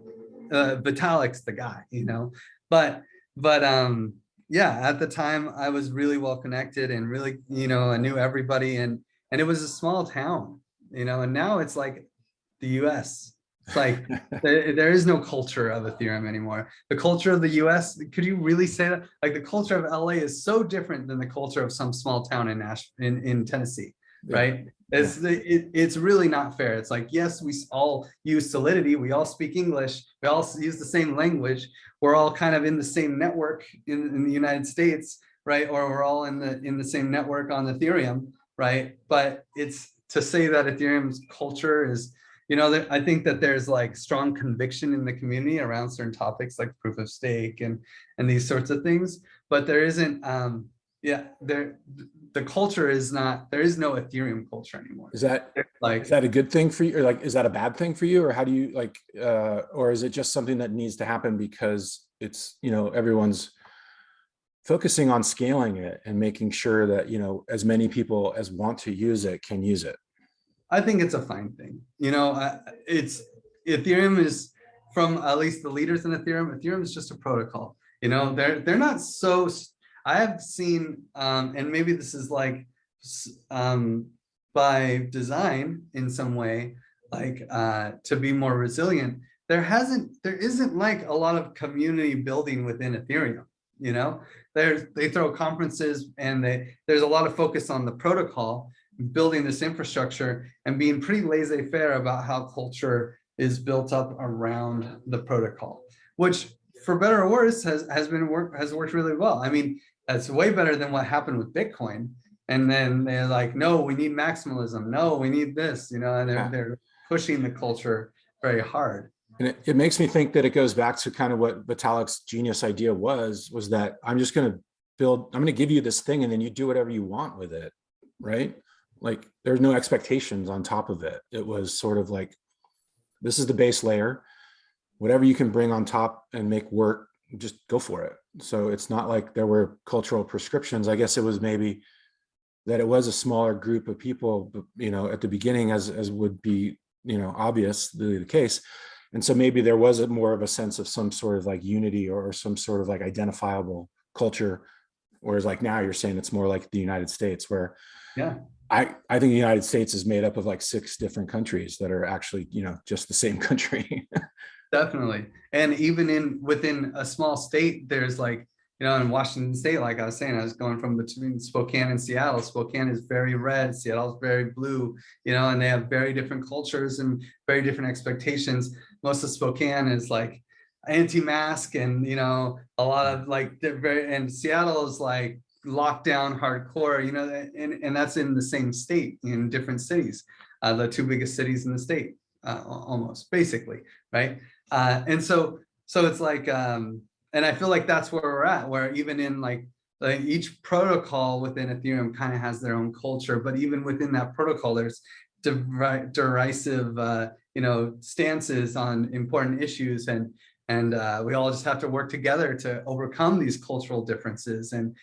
the guy. You know, but yeah, at the time I was really well connected, and really, you know, I knew everybody, and it was a small town. You know, and now it's like the US. It's like there is no culture of Ethereum anymore. The culture of the US, could you really say that? Like, the culture of LA is so different than the culture of some small town in Tennessee, right? It's really not fair. It's like, yes, we all use Solidity, we all speak English, we all use the same language, we're all kind of in the same network in the United States, right? Or we're all in the same network on Ethereum, right? But it's to say that Ethereum's culture is, you know, I think that there's like strong conviction in the community around certain topics like proof of stake and these sorts of things, but there isn't, the culture is not, there is no Ethereum culture anymore. Is that like, is that a good thing for you, or like, is that a bad thing for you, or how do you like, or is it just something that needs to happen because it's, you know, everyone's focusing on scaling it and making sure that, you know, as many people as want to use it can use it? I think it's a fine thing. You know, Ethereum is, from at least the leaders in Ethereum is just a protocol. You know, they're not so, I have seen, and maybe this is like by design in some way, like to be more resilient. There isn't like a lot of community building within Ethereum. You know, they throw conferences, and there's a lot of focus on the protocol, building this infrastructure, and being pretty laissez-faire about how culture is built up around the protocol, which for better or worse, has worked really well. I mean, that's way better than what happened with Bitcoin. And then they're like, no, we need maximalism. No, we need this, you know, and they're pushing the culture very hard. And it makes me think that it goes back to kind of what Vitalik's genius idea was that I'm going to give you this thing and then you do whatever you want with it, right? Like there's no expectations on top of it. It was sort of like, this is the base layer, whatever you can bring on top and make work, just go for it. So it's not like there were cultural prescriptions. I guess it was maybe that it was a smaller group of people, you know, at the beginning, as would be, you know, obviously the case. And so maybe there was more of a sense of some sort of like unity or some sort of like identifiable culture. Whereas like now you're saying it's more like the United States, where I think the United States is made up of like 6 different countries that are actually, you know, just the same country. Definitely. And even within a small state, there's like, you know, in Washington State, like I was saying, I was going from between Spokane and Seattle. Spokane is very red, Seattle's very blue, you know, and they have very different cultures and very different expectations. Most of Spokane is like anti-mask and, you know, a lot of like, and Seattle is like lockdown hardcore, you know, and that's in the same state, in different cities, the 2 biggest cities in the state, almost, basically, right? And so it's like, and I feel like that's where we're at, where even in like each protocol within Ethereum kind of has their own culture, but even within that protocol, there's derisive, you know, stances on important issues, and we all just have to work together to overcome these cultural differences and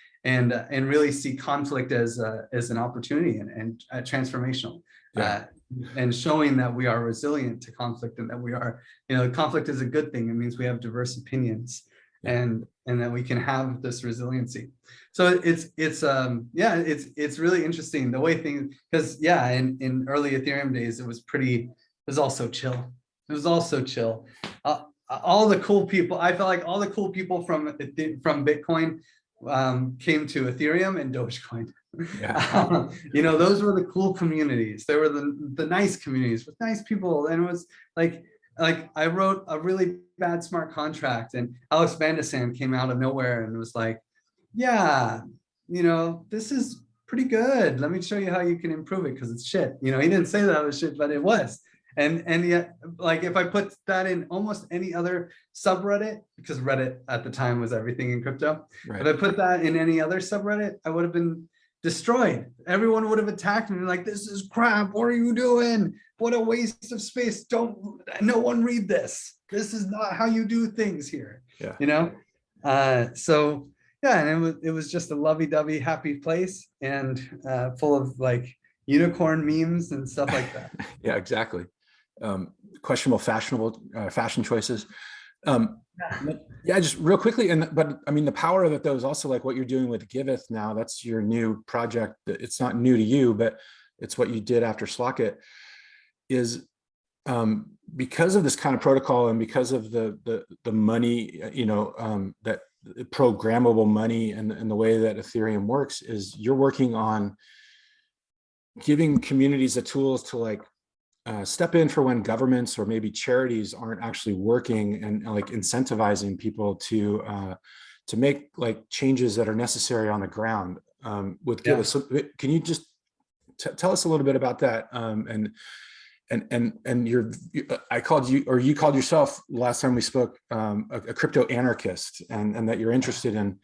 really see conflict as an opportunity and transformational. And showing that we are resilient to conflict, and that we are, you know, conflict is a good thing. It means we have diverse opinions, and that we can have this resiliency. So it's really interesting the way things, because in early Ethereum days it was all so chill. It was all so chill. All the cool people, I felt like all the cool people from Bitcoin came to Ethereum and Dogecoin. You know, those were the cool communities. They were the nice communities with nice people. And it was like I wrote a really bad smart contract, and Alex Vandesam came out of nowhere and was like, yeah, you know, this is pretty good. Let me show you how you can improve it, because it's shit. You know, he didn't say that was shit, but it was. And yet, like, if I put that in almost any other subreddit, because Reddit at the time was everything in crypto, right. If I put that in any other subreddit, I would have been destroyed. Everyone would have attacked me like, this is crap. What are you doing? What a waste of space. No one read this. This is not how you do things here. Yeah. You know? So yeah, and it was just a lovey-dovey happy place, and full of like unicorn memes and stuff like that. Yeah, exactly. Questionable fashion choices. Yeah, just real quickly, but I mean, the power of it though is also like what you're doing with Giveth now. That's your new project. It's not new to you, but it's what you did after Slockit. Is because of this kind of protocol, and because of the money, you know, that programmable money, and the way that Ethereum works, is you're working on giving communities the tools to like step in for when governments or maybe charities aren't actually working, and like incentivizing people to make like changes that are necessary on the ground. With Giveth, so can you just tell us a little bit about that? And I called you, or you called yourself last time we spoke, a crypto anarchist, and that you're interested in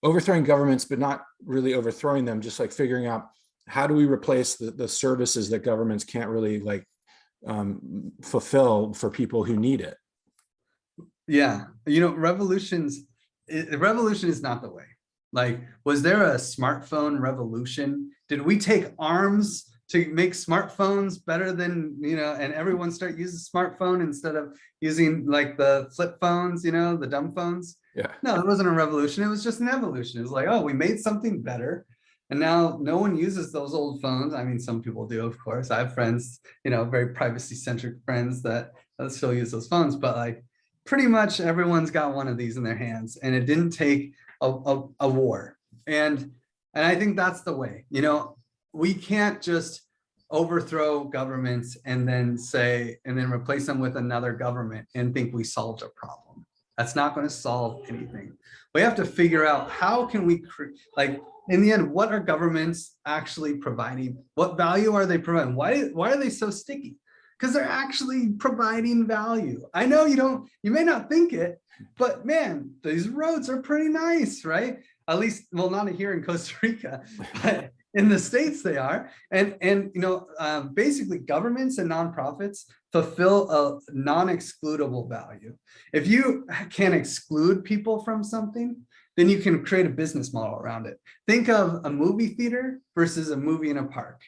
overthrowing governments, but not really overthrowing them, just like figuring out how do we replace the services that governments can't really like fulfill for people who need it. Yeah, you know, revolution is not the way. Like, was there a smartphone revolution? Did we take arms to make smartphones better than, you know, and everyone start using smartphone instead of using like the flip phones, you know, the dumb phones? Yeah. No, it wasn't a revolution. It was just an evolution. It was like, oh, we made something better. And now no one uses those old phones. I mean, some people do, of course. I have friends, you know, very privacy-centric friends that still use those phones, but like pretty much everyone's got one of these in their hands, and it didn't take a war. And I think that's the way, you know, we can't just overthrow governments and then replace them with another government and think we solved a problem. That's not going to solve anything. We have to figure out how can we like in the end, what are governments actually providing? What value are they providing? Why are they so sticky? Because they're actually providing value. I know you may not think it, but man, these roads are pretty nice, right? At least, well, not here in Costa Rica, but in the States they are. And basically governments and nonprofits fulfill a non-excludable value. If you can exclude people from something, then you can create a business model around it. Think of a movie theater versus a movie in a park.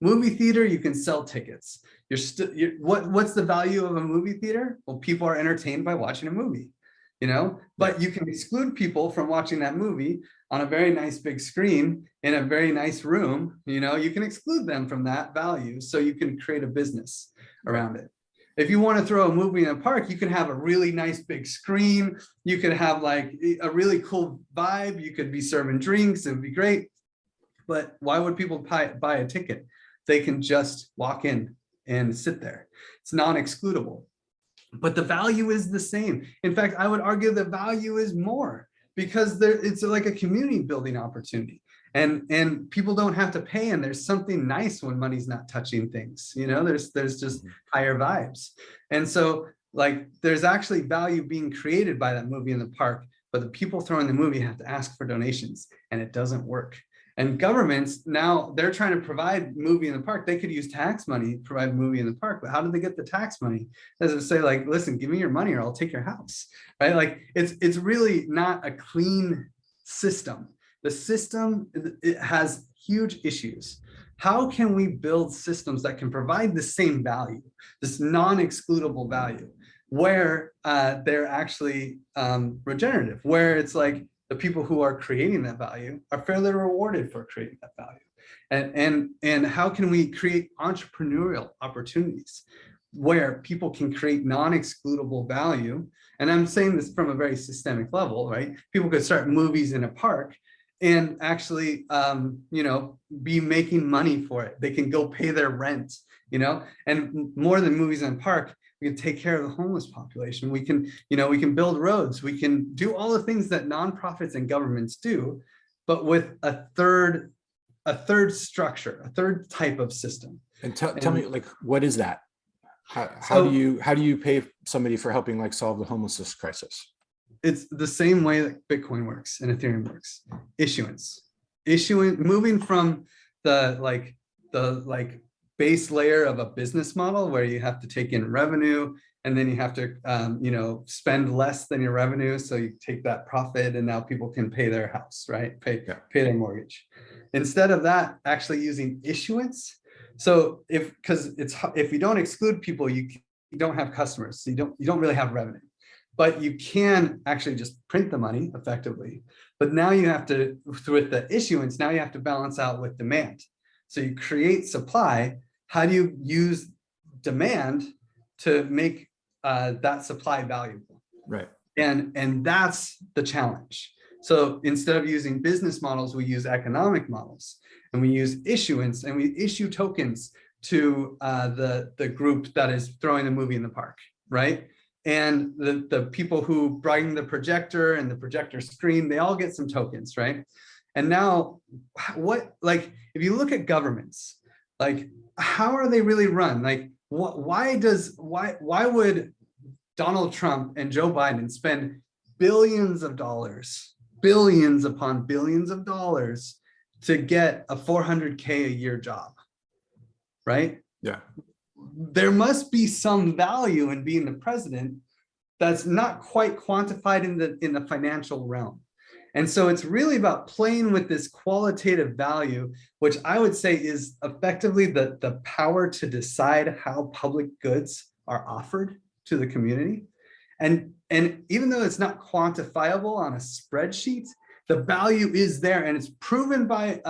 Movie theater, you can sell tickets. What's the value of a movie theater? Well, people are entertained by watching a movie, but you can exclude people from watching that movie on a very nice big screen in a very nice room. You can exclude them from that value, so you can create a business around it. If you want to throw a movie in a park, you can have a really nice big screen. You could have like a really cool vibe. You could be serving drinks. It would be great. But why would people buy a ticket? They can just walk in and sit there. It's non-excludable. But the value is the same. In fact, I would argue the value is more because it's like a community building opportunity. And people don't have to pay, and there's something nice when money's not touching things. There's just higher vibes. And so like there's actually value being created by that movie in the park, but the people throwing the movie have to ask for donations, and it doesn't work. And governments now, they're trying to provide movie in the park. They could use tax money to provide movie in the park, but how do they get the tax money? As I say, like, listen, give me your money or I'll take your house, right? Like it's really not a clean system. The system, it has huge issues. How can we build systems that can provide the same value, this non-excludable value, where they're actually regenerative, where it's like the people who are creating that value are fairly rewarded for creating that value? And how can we create entrepreneurial opportunities where people can create non-excludable value? And I'm saying this from a very systemic level, right? People could start movies in a park and actually, be making money for it. They can go pay their rent, and more than movies in a park, we can take care of the homeless population. We can build roads. We can do all the things that nonprofits and governments do, but with a third structure, a third type of system. And tell me, like, what is that? How do you pay somebody for helping like solve the homelessness crisis? It's the same way that Bitcoin works and Ethereum works. Issuance, moving from the base layer of a business model where you have to take in revenue and then you have to spend less than your revenue, so you take that profit and now people can pay their house, right? Pay their mortgage. Instead of that, actually using issuance. So if you don't exclude people, you don't have customers, so you don't really have revenue. But you can actually just print the money effectively. But now you have to, with the issuance, now you have to balance out with demand. So you create supply. How do you use demand to make that supply valuable? Right. And that's the challenge. So instead of using business models, we use economic models, and we use issuance, and we issue tokens to the group that is throwing the movie in the park, right? And the people who bring the projector and the projector screen, they all get some tokens, right? And now, if you look at governments, like, how are they really run? Like, why would Donald Trump and Joe Biden spend billions upon billions of dollars to get a $400K a year job, right? Yeah. There must be some value in being the president that's not quite quantified in the financial realm. And so it's really about playing with this qualitative value, which I would say is effectively the power to decide how public goods are offered to the community. And even though it's not quantifiable on a spreadsheet, the value is there, and it's proven by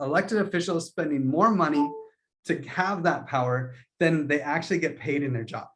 elected officials spending more money to have that power than they actually get paid in their job,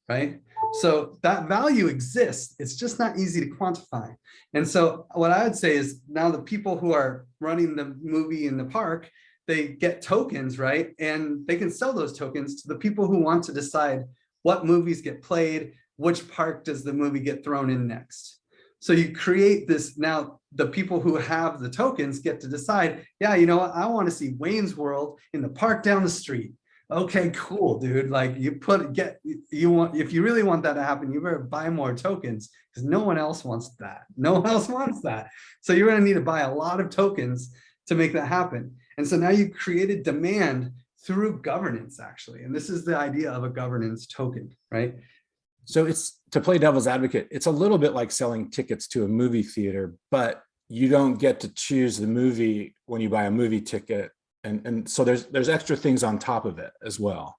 right? So that value exists. It's just not easy to quantify. And so what I would say is, now the people who are running the movie in the park, they get tokens, right? And they can sell those tokens to the people who want to decide what movies get played, which park does the movie get thrown in next? So you create this, now the people who have the tokens get to decide, yeah, you know what, I want to see Wayne's World in the park down the street. Okay, cool, dude. Like if you really want that to happen, you better buy more tokens, because no one else wants that. No one else wants that. So you're going to need to buy a lot of tokens to make that happen. And so now you've created demand through governance, actually. And this is the idea of a governance token, right? So it's, to play devil's advocate, it's a little bit like selling tickets to a movie theater, but you don't get to choose the movie when you buy a movie ticket. And so there's extra things on top of it as well.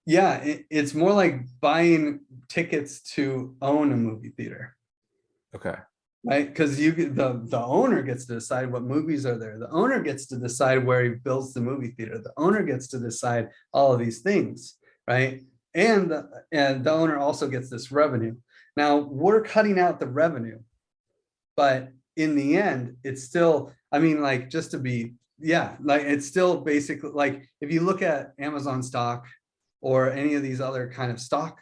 Yeah, it's more like buying tickets to own a movie theater. Okay. Right, because the owner gets to decide what movies are there. The owner gets to decide where he builds the movie theater. The owner gets to decide all of these things, right? And the owner also gets this revenue. Now we're cutting out the revenue, but in the end, it's still, I mean, like, just to be, yeah, like, it's still basically like, if you look at Amazon stock or any of these other kind of stock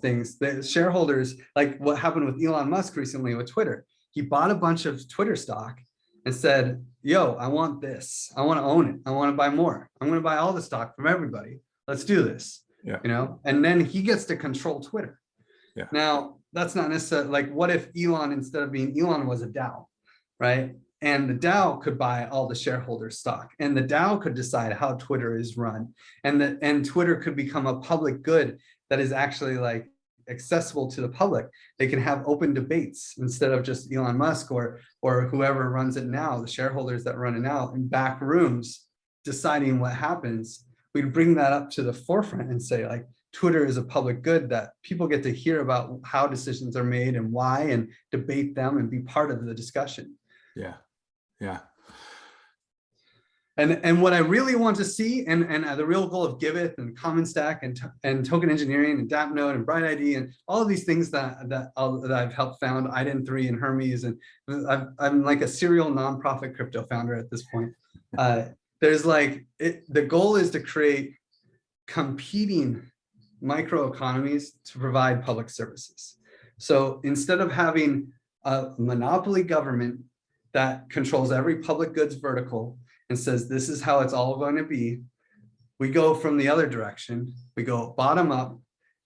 things, the shareholders, like what happened with Elon Musk recently with Twitter, he bought a bunch of Twitter stock and said, yo, I want this, I want to own it, I want to buy more, I'm going to buy all the stock from everybody, let's do this. Yeah. You know, and then he gets to control Twitter. Yeah. Now that's not necessarily, like, what if Elon, instead of being Elon, was a DAO, right? And the DAO could buy all the shareholder stock, and the DAO could decide how Twitter is run, and Twitter could become a public good that is actually like accessible to the public. They can have open debates instead of just Elon Musk or whoever runs it now, the shareholders that run it now in back rooms deciding what happens. We'd bring that up to the forefront and say, like, Twitter is a public good that people get to hear about how decisions are made and why, and debate them and be part of the discussion. Yeah. Yeah. And what I really want to see, and the real goal of Giveth and Common Stack and token engineering and DAppNode and Bright ID and all of these things that I've helped found, IDEN3 and Hermes, and I'm like a serial nonprofit crypto founder at this point. There's like, the goal is to create competing microeconomies to provide public services. So instead of having a monopoly government that controls every public goods vertical and says, this is how it's all going to be, we go from the other direction. We go bottom up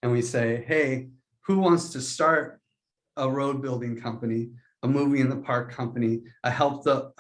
and we say, hey, who wants to start a road building company, a movie in the park company, a help the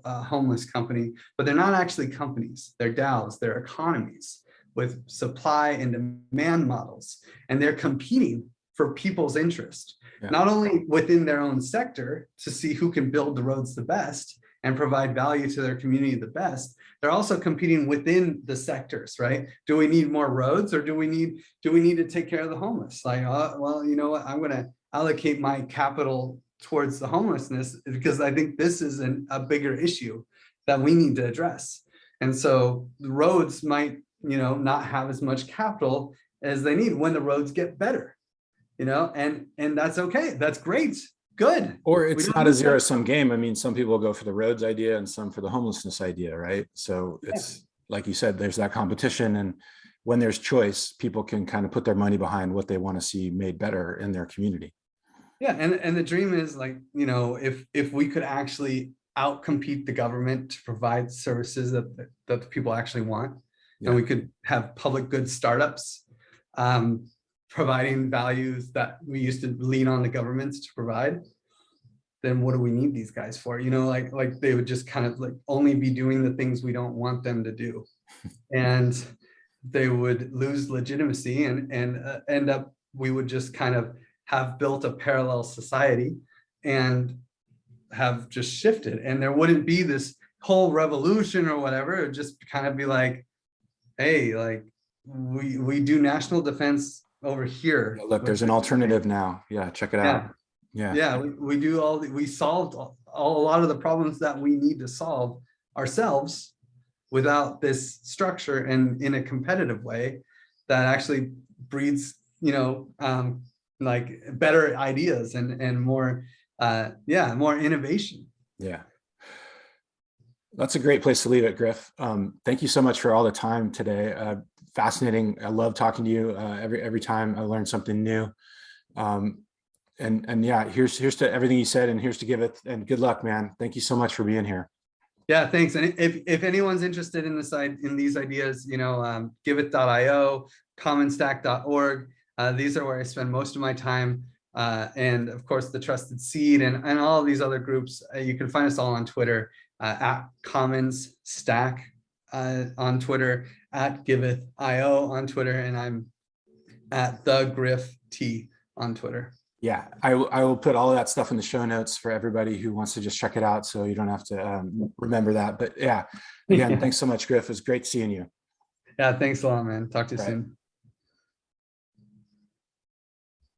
homeless company? But they're not actually companies, they're DAOs, they're economies with supply and demand models, and they're competing for people's interest. Yeah. Not only within their own sector to see who can build the roads the best and provide value to their community the best, they're also competing within the sectors, right? Do we need more roads, or do we need to take care of the homeless? Like, well, you know what, I'm going to allocate my capital towards the homelessness because I think this is a bigger issue that we need to address. And so the roads might, you know, not have as much capital as they need when the roads get better, you know, and that's okay. That's great. Good. Or it's not a zero-sum game. I mean, some people go for the roads idea and some for the homelessness idea, right? So it's, like you said, there's that competition, and when there's choice, people can kind of put their money behind what they want to see made better in their community. Yeah, and the dream is, like, you know, if we could actually outcompete the government to provide services that the people actually want, and we could have public good startups providing values that we used to lean on the governments to provide, then what do we need these guys for? You know, like they would just kind of like only be doing the things we don't want them to do, and they would lose legitimacy and end up, we would just kind of have built a parallel society and have just shifted, and there wouldn't be this whole revolution or whatever. It would just kind of be like, hey, like we do national defense over here. Look, there's an alternative now. Yeah, check it out. Yeah, we do we solved a lot of the problems that we need to solve ourselves without this structure, and in a competitive way that actually breeds, you know, like better ideas and more more innovation. Yeah. That's a great place to leave it, Griff. Thank you so much for all the time today. Fascinating. I love talking to you. Every time I learn something new. And yeah, here's to everything you said, and here's to give it, and good luck, man. Thank you so much for being here. Yeah, thanks. And if anyone's interested in these ideas, giveth.io, commonstack.org, these are where I spend most of my time. And of course, the Trusted Seed and all of these other groups. You can find us all on Twitter, at Commons Stack on Twitter, at giveth.io on Twitter, and I'm at the Griff T on Twitter. Yeah, I will put all of that stuff in the show notes for everybody who wants to just check it out, so you don't have to remember that. But yeah, again, thanks so much, Griff. It was great seeing you. Yeah, thanks a lot, man. Talk to you soon.